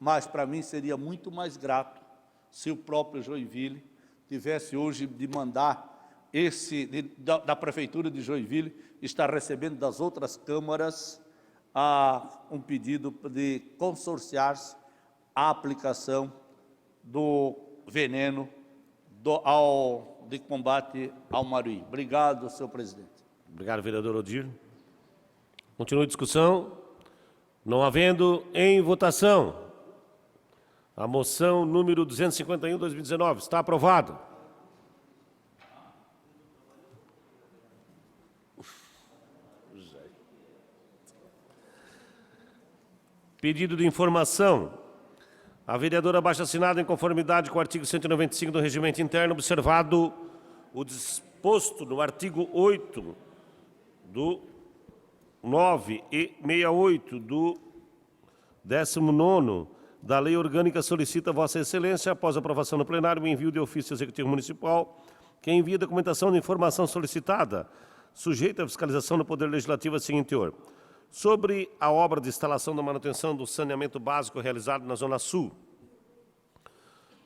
Mas para mim seria muito mais grato se o próprio Joinville tivesse hoje de mandar da Prefeitura de Joinville, estar recebendo das outras câmaras um pedido de consorciar-se a aplicação do veneno de combate ao Imaruí. Obrigado, senhor presidente. Obrigado, vereador Odir. Continua a discussão. Não havendo em votação a moção número 251/2019, está aprovado. Pedido de informação. A vereadora abaixo-assinada, em conformidade com o artigo 195 do Regimento Interno, observado o disposto no artigo 8 do 9 e 68 do 19º da Lei Orgânica, solicita Vossa Excelência, após aprovação no plenário, o envio de ofício ao Executivo Municipal, que envia a documentação de informação solicitada, sujeita à fiscalização do Poder Legislativo assim em teor. Sobre a obra de instalação da manutenção do saneamento básico realizado na Zona Sul.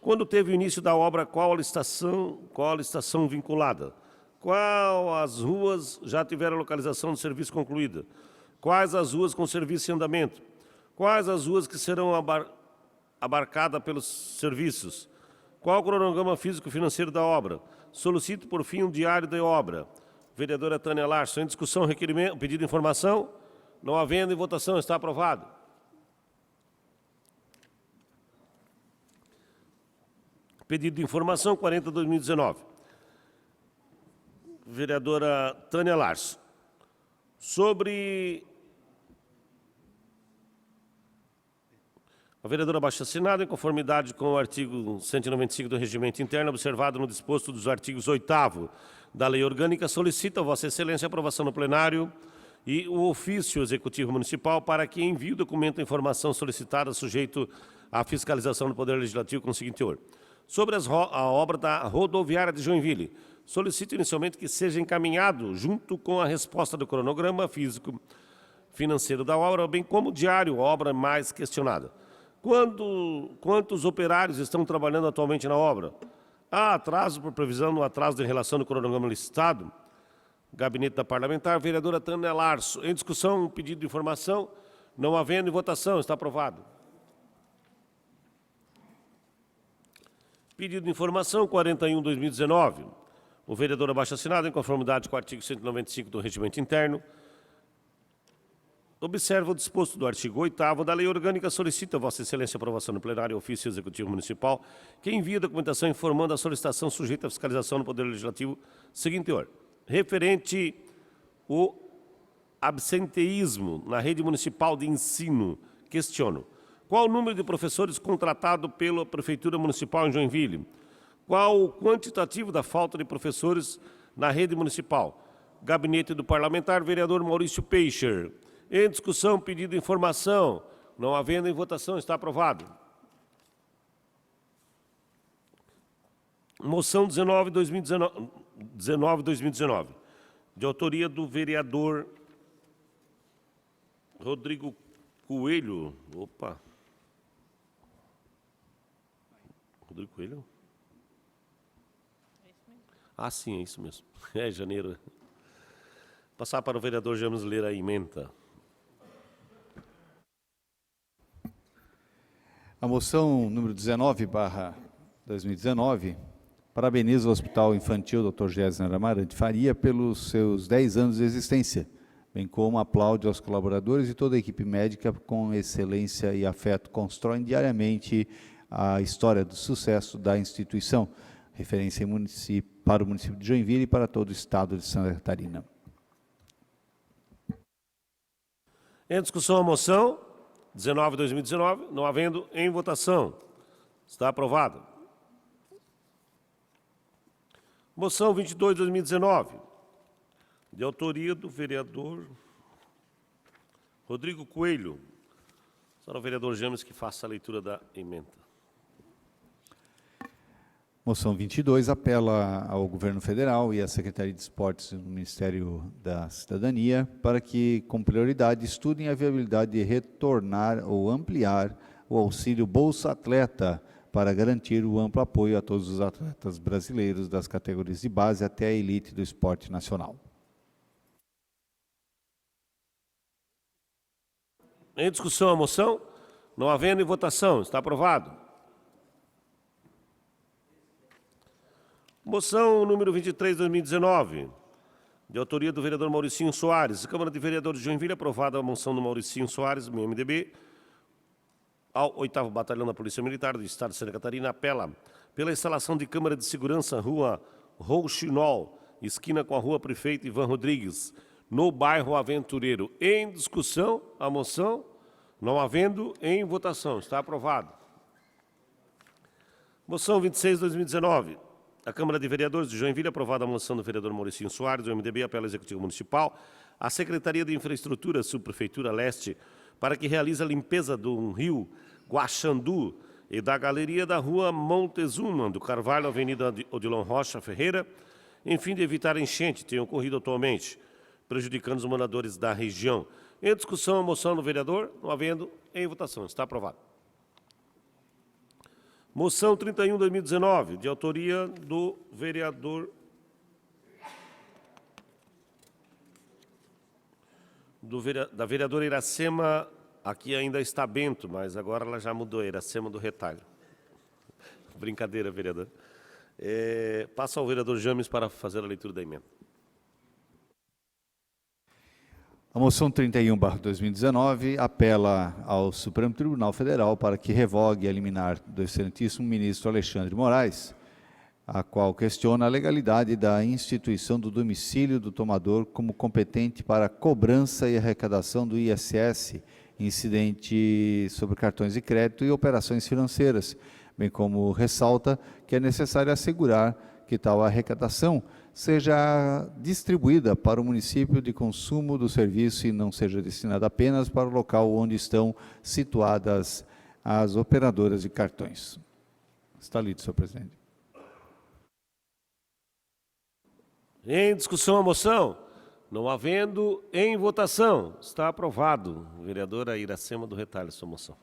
Quando teve o início da obra, qual a licitação vinculada? Qual as ruas já tiveram localização do serviço concluída? Quais as ruas com serviço em andamento? Quais as ruas que serão abarcadas pelos serviços? Qual o cronograma físico-financeiro da obra? Solicito, por fim, um diário da obra. Vereadora Tânia Larson, em discussão, requerimento, pedido de informação. Não havendo em votação, está aprovado. Pedido de informação 40/2019. Vereadora Tânia Larson. Sobre a vereadora abaixo-assinada, em conformidade com o artigo 195 do Regimento Interno, observado no disposto dos artigos 8º da Lei Orgânica, solicita a Vossa Excelência a aprovação no plenário e o ofício executivo municipal para que envie o documento de informação solicitada sujeito à fiscalização do Poder Legislativo com o seguinte teor. Sobre a obra da rodoviária de Joinville, solicito inicialmente que seja encaminhado, junto com a resposta do cronograma físico financeiro da obra, bem como o diário, obra mais questionada. Quantos operários estão trabalhando atualmente na obra? Há atraso por previsão no atraso em relação ao cronograma licitado? Gabinete da Parlamentar, vereadora Tânia Larson. Em discussão, um pedido de informação. Não havendo em votação, está aprovado. Pedido de informação 41/2019. O vereador abaixo-assinado, em conformidade com o artigo 195 do Regimento Interno, observa o disposto do artigo 8º da Lei Orgânica, solicita a Vossa Excelência a aprovação no plenário e ofício executivo municipal, que envia a documentação informando a solicitação sujeita à fiscalização no Poder Legislativo, seguinte teor. Referente ao absenteísmo na rede municipal de ensino, questiono. Qual o número de professores contratado pela Prefeitura Municipal em Joinville? Qual o quantitativo da falta de professores na rede municipal? Gabinete do Parlamentar, vereador Maurício Peixer. Em discussão, pedido de informação. Não havendo em votação, está aprovado. Moção 19/2019, de autoria do vereador Rodrigo Coelho. Opa. Rodrigo Coelho? Ah, sim, é isso mesmo. É janeiro. Passar para o vereador James ler a ementa. A moção número 19/2019 parabeniza o Hospital Infantil Dr. Gésner Amarante Faria pelos seus 10 anos de existência, bem como aplaude aos colaboradores e toda a equipe médica com excelência e afeto constroem diariamente a história do sucesso da instituição, referência para o município de Joinville e para todo o estado de Santa Catarina. Em discussão a moção 19/2019, não havendo em votação. Está aprovado. Moção 22/2019, de autoria do vereador Rodrigo Coelho. Será o vereador James que faça a leitura da ementa. Moção 22 apela ao Governo Federal e à Secretaria de Esportes do Ministério da Cidadania para que, com prioridade, estudem a viabilidade de retornar ou ampliar o auxílio Bolsa Atleta para garantir o amplo apoio a todos os atletas brasileiros das categorias de base até a elite do esporte nacional. Em discussão a moção, não havendo em votação, está aprovado. Moção número 23/2019, de autoria do vereador Mauricinho Soares. Câmara de Vereadores de Joinville, aprovada a moção do Mauricinho Soares, do MDB, ao 8º Batalhão da Polícia Militar do Estado de Santa Catarina, apela pela instalação de câmara de segurança, Rua Rouxinol, esquina com a Rua Prefeito Ivan Rodrigues, no bairro Aventureiro. Em discussão, a moção, não havendo em votação. Está aprovado. Moção 26/2019. A Câmara de Vereadores de Joinville, aprovada a moção do vereador Mauricinho Soares, do MDB, apela ao Executivo Municipal, à Secretaria de Infraestrutura, Subprefeitura Leste, para que realize a limpeza do rio Guaxandu e da galeria da Rua Montezuma, do Carvalho, Avenida Odilon Rocha Ferreira, em fim de evitar enchente, tem ocorrido atualmente, prejudicando os moradores da região. Em discussão, a moção do vereador, não havendo, em votação. Está aprovado. Moção 31/2019, de autoria do vereador da vereadora Iracema, aqui ainda está Bento, mas agora ela já mudou, Iracema do Retalho. Brincadeira, vereador. Passa ao vereador James para fazer a leitura da emenda. A moção 31/2019 apela ao Supremo Tribunal Federal para que revogue a liminar do excelentíssimo ministro Alexandre de Moraes, a qual questiona a legalidade da instituição do domicílio do tomador como competente para cobrança e arrecadação do ISS, incidente sobre cartões de crédito e operações financeiras, bem como ressalta que é necessário assegurar que tal arrecadação seja distribuída para o município de consumo do serviço e não seja destinada apenas para o local onde estão situadas as operadoras de cartões. Está lido, senhor presidente. Em discussão a moção, não havendo, em votação, está aprovado. Vereadora Iracema do Retalho, sua moção.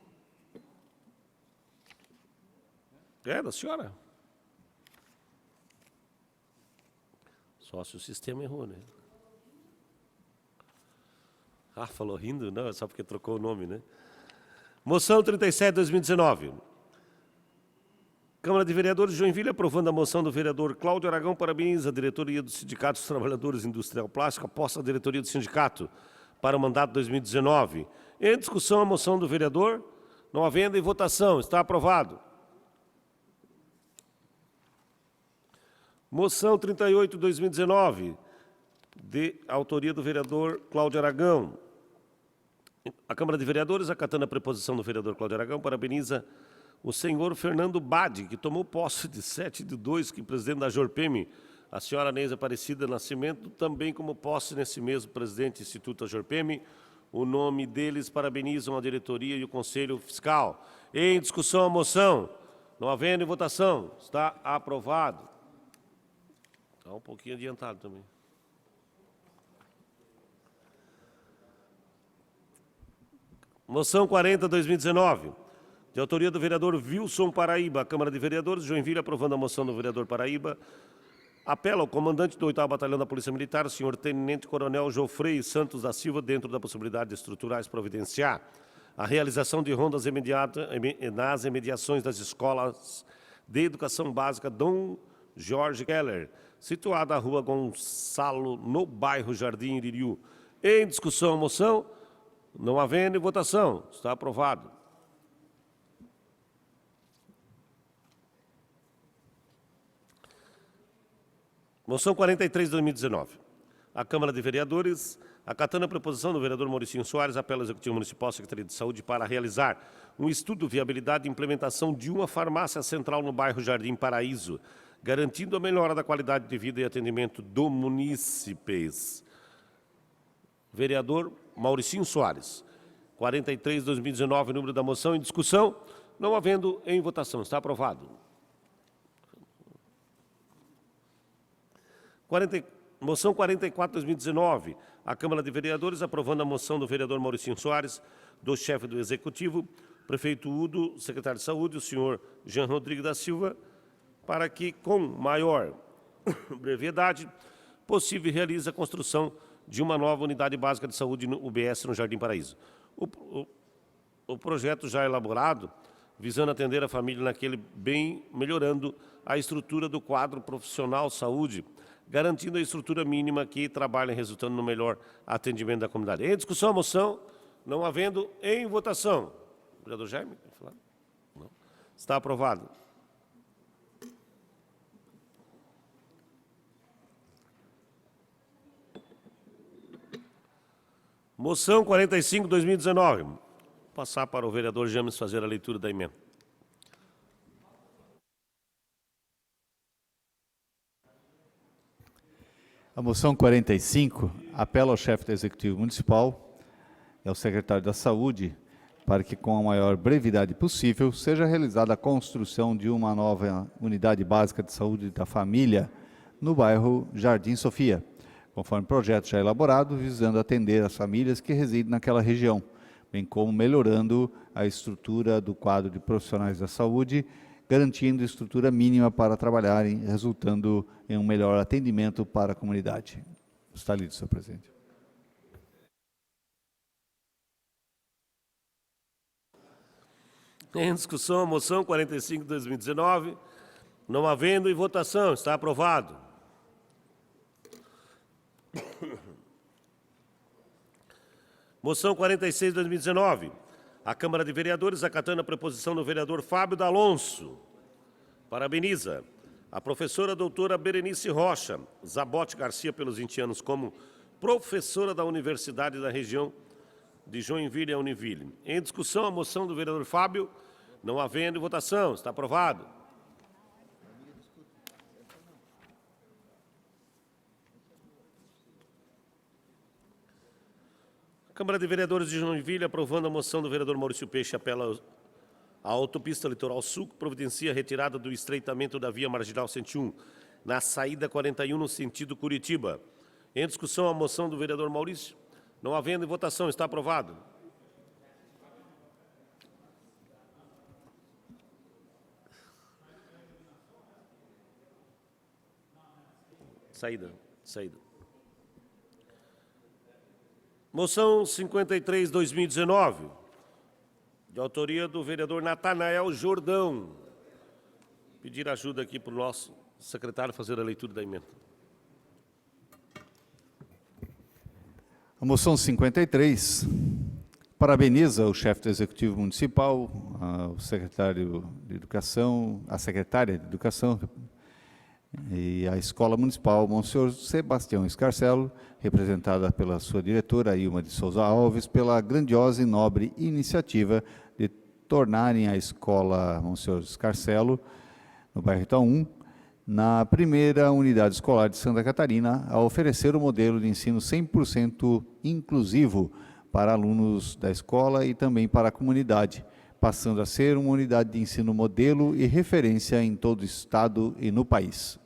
É da senhora? Só se o sistema errou, né? Ah, falou rindo? Não, é só porque trocou o nome, né? Moção 37/2019. Câmara de Vereadores de Joinville aprovando a moção do vereador Cláudio Aragão, parabeniza a diretoria do Sindicato dos Trabalhadores Industrial Plástico, aposta a diretoria do sindicato para o mandato 2019. Em discussão a moção do vereador, não havendo em votação, está aprovado. Moção 38/2019, de autoria do vereador Cláudio Aragão. A Câmara de Vereadores, acatando a preposição do vereador Cláudio Aragão, parabeniza o senhor Fernando Bade, que tomou posse de 7/2, que presidente da Jorpem, a senhora Neisa Aparecida Nascimento, também como posse nesse mesmo presidente do Instituto Jorpem. O nome deles parabenizam a diretoria e o Conselho Fiscal. Em discussão a moção, não havendo em votação, está aprovado. Está um pouquinho adiantado também. Moção 40/2019, de autoria do vereador Wilson Paraíba, a Câmara de Vereadores de Joinville, aprovando a moção do vereador Paraíba, apela ao comandante do 8º Batalhão da Polícia Militar, o senhor Tenente Coronel Jofrei Santos da Silva, dentro da possibilidade de estruturais providenciar a realização de rondas nas imediações das escolas de educação básica Dom Jorge Keller, situada na rua Gonçalo, no bairro Jardim Iririú. Em discussão a moção, não havendo em votação, está aprovado. Moção 43/2019. A Câmara de Vereadores, acatando a proposição do vereador Mauricinho Soares, apela ao Executivo Municipal, Secretaria de Saúde, para realizar um estudo de viabilidade e implementação de uma farmácia central no bairro Jardim Paraíso, garantindo a melhora da qualidade de vida e atendimento do munícipes. Vereador Mauricinho Soares. 43/2019, número da moção em discussão, não havendo em votação. Está aprovado. Moção 44/2019, a Câmara de Vereadores aprovando a moção do vereador Mauricinho Soares, do chefe do Executivo, prefeito Udo, secretário de Saúde, o senhor Jean Rodrigues da Silva, para que, com maior brevidade possível, realize a construção de uma nova unidade básica de saúde no UBS no Jardim Paraíso. O projeto já elaborado, visando atender a família naquele bem, melhorando a estrutura do quadro profissional saúde, garantindo a estrutura mínima que trabalha resultando no melhor atendimento da comunidade. Em discussão a moção, não havendo em votação. Vereador Jaime, quer falar? Não. Está aprovado. Moção 45/2019. Vou passar para o vereador James fazer a leitura da emenda. A moção 45 apela ao chefe do Executivo Municipal e ao secretário da Saúde para que, com a maior brevidade possível, seja realizada a construção de uma nova unidade básica de saúde da família no bairro Jardim Sofia, conforme projeto já elaborado, visando atender as famílias que residem naquela região, bem como melhorando a estrutura do quadro de profissionais da saúde, garantindo estrutura mínima para trabalharem, resultando em um melhor atendimento para a comunidade. Está lido, senhor presidente. Em discussão, a moção 45 de 2019, não havendo em votação, está aprovado. Moção 46 de 2019, a Câmara de Vereadores, acatando a proposição do vereador Fábio D'Alonso, parabeniza a professora doutora Berenice Rocha Zabote Garcia pelos 20 anos como professora da Universidade da região de Joinville a Univille. Em discussão, a moção do vereador Fábio, não havendo votação, está aprovado. A Câmara de Vereadores de Joinville, aprovando a moção do vereador Maurício Peixe, apela à autopista Litoral Sul, que providencia a retirada do estreitamento da via marginal 101, na saída 41, no sentido Curitiba. Em discussão, a moção do vereador Maurício, não havendo em votação, está aprovado. Saída. Moção 53, 2019, de autoria do vereador Natanael Jordão. Pedir ajuda aqui para o nosso secretário fazer a leitura da emenda. A moção 53 parabeniza o chefe do Executivo Municipal, o secretário de Educação, a secretária de Educação e a Escola Municipal Monsenhor Sebastião Escarcelo, representada pela sua diretora, Ilma de Souza Alves, pela grandiosa e nobre iniciativa de tornarem a Escola Monsenhor Escarcelo, no bairro Itaú, na primeira unidade escolar de Santa Catarina, a oferecer o modelo de ensino 100% inclusivo para alunos da escola e também para a comunidade, passando a ser uma unidade de ensino modelo e referência em todo o estado e no país.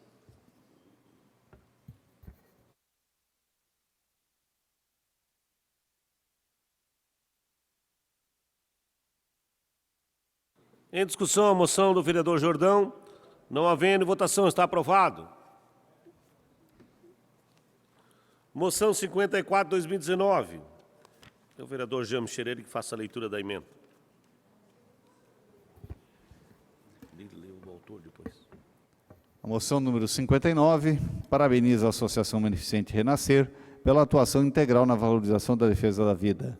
Em discussão, a moção do vereador Jordão, não havendo votação, está aprovado. Moção 54, 2019. É o vereador Jean Michereira que faça a leitura da emenda. A moção número 59 parabeniza a Associação Beneficente Renascer pela atuação integral na valorização da defesa da vida,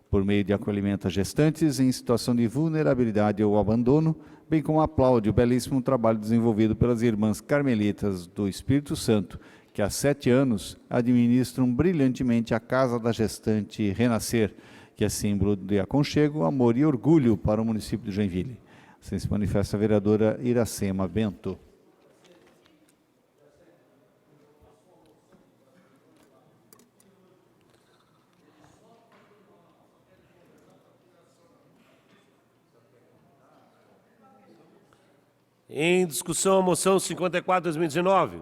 por meio de acolhimento a gestantes em situação de vulnerabilidade ou abandono, bem como aplaude o belíssimo trabalho desenvolvido pelas irmãs carmelitas do Espírito Santo, que há 7 anos administram brilhantemente a Casa da Gestante Renascer, que é símbolo de aconchego, amor e orgulho para o município de Joinville. Assim se manifesta a vereadora Iracema Bento. Em discussão, a moção 54, 2019.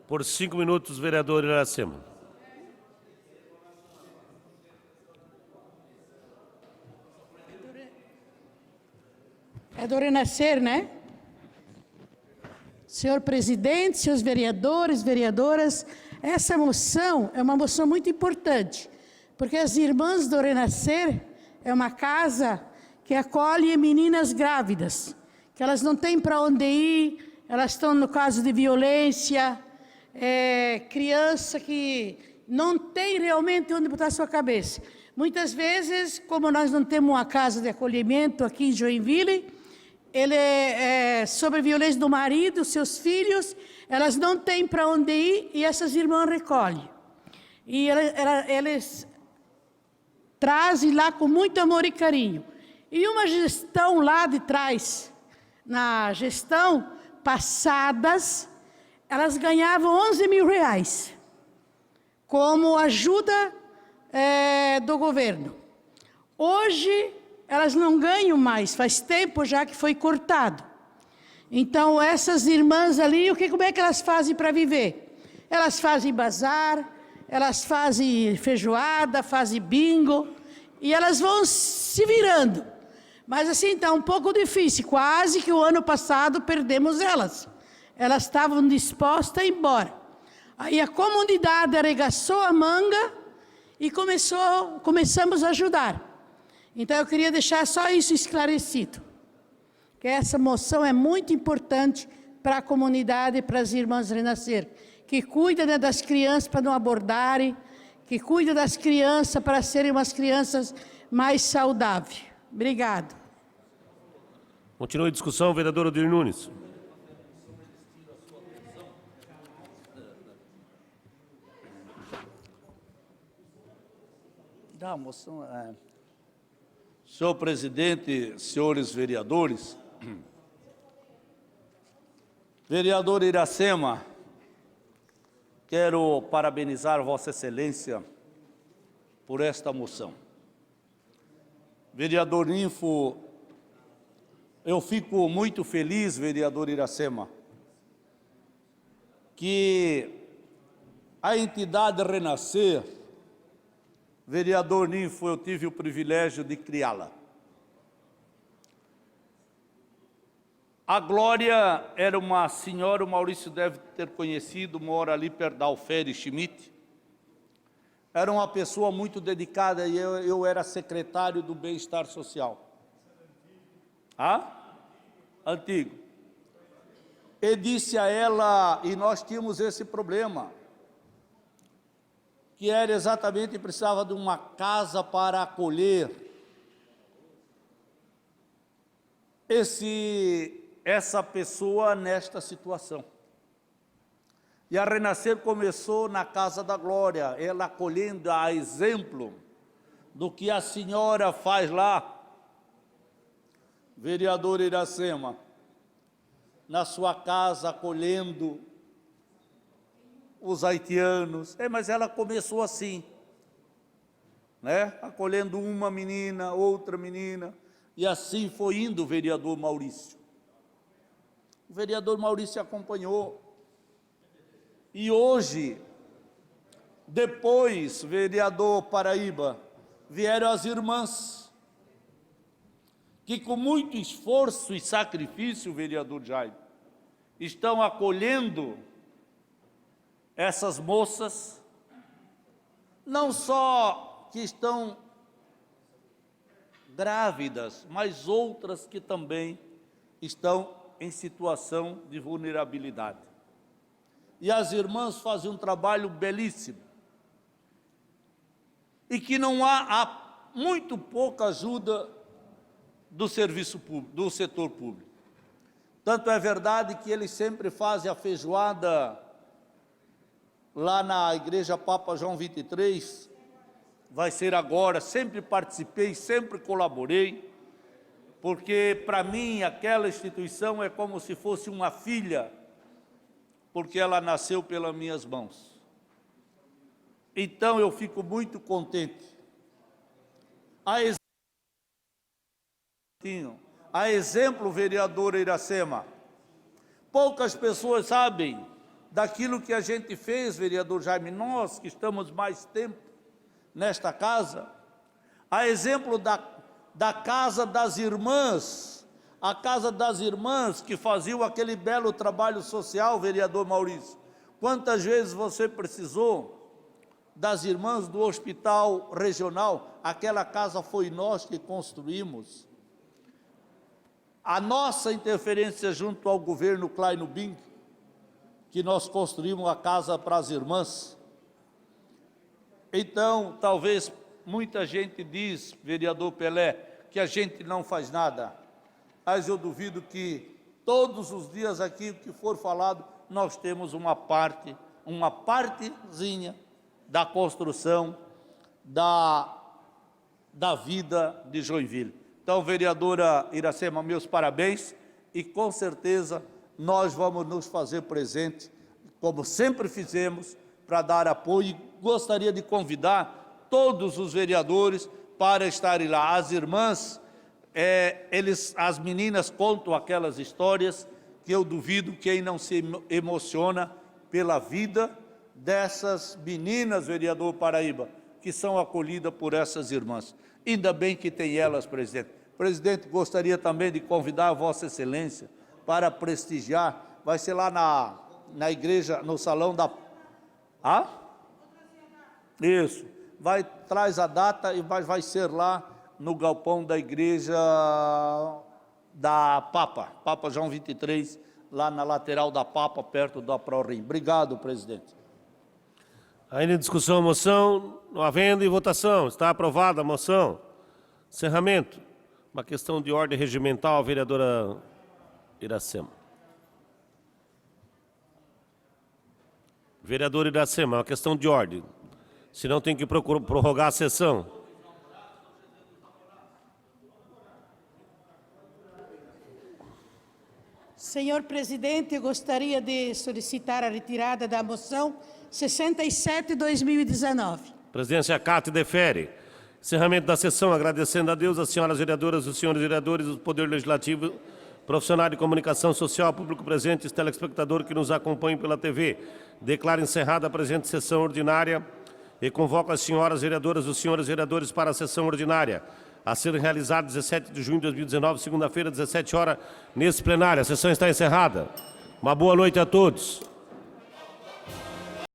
Por 5 minutos, vereador Iracema. É do Renascer, né? Senhor presidente, senhores vereadores, vereadoras, essa moção é uma moção muito importante, porque as Irmãs do Renascer é uma casa que acolhe meninas grávidas, que elas não têm para onde ir, elas estão no caso de violência, criança que não tem realmente onde botar sua cabeça. Muitas vezes, como nós não temos uma casa de acolhimento aqui em Joinville, ele é sobre a violência do marido, seus filhos, elas não têm para onde ir e essas irmãs recolhem. E eles trazem lá com muito amor e carinho. E uma gestão lá de trás, na gestão passadas, elas ganhavam 11 mil reais como ajuda do governo. Hoje, elas não ganham mais, faz tempo já que foi cortado. Então, essas irmãs ali, como é que elas fazem para viver? Elas fazem bazar, elas fazem feijoada, fazem bingo, e elas vão se virando. Mas assim, está um pouco difícil, quase que o ano passado perdemos elas. Elas estavam dispostas a ir embora. Aí a comunidade arregaçou a manga e começamos a ajudar. Então eu queria deixar só isso esclarecido, que essa moção é muito importante para a comunidade e para as irmãs Renascer, que cuida, né, das crianças para não abordarem, que cuida das crianças para serem umas crianças mais saudáveis. Obrigado. Continua a discussão, vereador Odir Nunes. Da moção, Senhor presidente, senhores vereadores, vereador Iracema, quero parabenizar Vossa Excelência por esta moção. Vereador Ninfo, eu fico muito feliz, vereador Iracema, que a entidade Renascer, vereador Ninfo, eu tive o privilégio de criá-la. A Glória era uma senhora, o Maurício deve ter conhecido, mora ali perto da Alfere Schmidt. Era uma pessoa muito dedicada e eu era secretário do Bem-Estar Social. Antigo. E disse a ela, e nós tínhamos esse problema, que era exatamente, precisava de uma casa para acolher essa pessoa nesta situação. E a Renascer começou na Casa da Glória, ela acolhendo a exemplo do que a senhora faz lá, vereador Iracema, na sua casa acolhendo os haitianos, mas ela começou assim, né? Acolhendo uma menina, outra menina, e assim foi indo o vereador Maurício. O vereador Maurício acompanhou, e hoje, depois, vereador Paraíba, vieram as irmãs, que com muito esforço e sacrifício, vereador Jaime, estão acolhendo essas moças, não só que estão grávidas, mas outras que também estão em situação de vulnerabilidade. E as irmãs fazem um trabalho belíssimo. E que não há muito pouca ajuda do serviço público, do setor público. Tanto é verdade que eles sempre fazem a feijoada lá na Igreja Papa João 23, vai ser agora, sempre participei, sempre colaborei, porque para mim aquela instituição é como se fosse uma filha, porque ela nasceu pelas minhas mãos. Então eu fico muito contente. A exemplo, vereador Iracema, poucas pessoas sabem daquilo que a gente fez, vereador Jaime, nós que estamos mais tempo nesta casa, a exemplo da Casa das Irmãs, a Casa das Irmãs que faziam aquele belo trabalho social, vereador Maurício. Quantas vezes você precisou das irmãs do hospital regional? Aquela casa foi nós que construímos. A nossa interferência junto ao governo Klein Bing, que nós construímos a casa para as irmãs. Então, talvez muita gente diz, vereador Pelé, que a gente não faz nada, mas eu duvido que todos os dias aqui, o que for falado, nós temos uma partezinha da construção da vida de Joinville. Então, vereadora Iracema, meus parabéns, e com certeza nós vamos nos fazer presente, como sempre fizemos, para dar apoio, e gostaria de convidar todos os vereadores para estarem lá. As irmãs, as meninas contam aquelas histórias que eu duvido quem não se emociona pela vida dessas meninas, vereador Paraíba, que são acolhidas por essas irmãs. Ainda bem que tem elas, presidente. Presidente, gostaria também de convidar a Vossa Excelência para prestigiar, vai ser lá na igreja, no salão da... Ah? Isso. Traz a data e vai ser lá no galpão da igreja da Papa João 23, lá na lateral da Papa, perto da ProRim. Obrigado, presidente. Ainda em discussão a moção, não havendo em votação, está aprovada a moção. Encerramento. Uma questão de ordem regimental, a vereadora Iracema. Vereador Iracema, uma questão de ordem. Senão tem que prorrogar a sessão. Senhor presidente, eu gostaria de solicitar a retirada da moção 67/2019. Presidência acata e defere. Encerramento da sessão, agradecendo a Deus, as senhoras vereadoras, os senhores vereadores, o Poder Legislativo, profissionais de comunicação social, público presente e telespectador que nos acompanham pela TV. Declaro encerrada a presente sessão ordinária e convoco as senhoras vereadoras e os senhores vereadores para a sessão ordinária, a ser realizada 17 de junho de 2019, segunda-feira, 17 horas, nesse plenário. A sessão está encerrada. Uma boa noite a todos.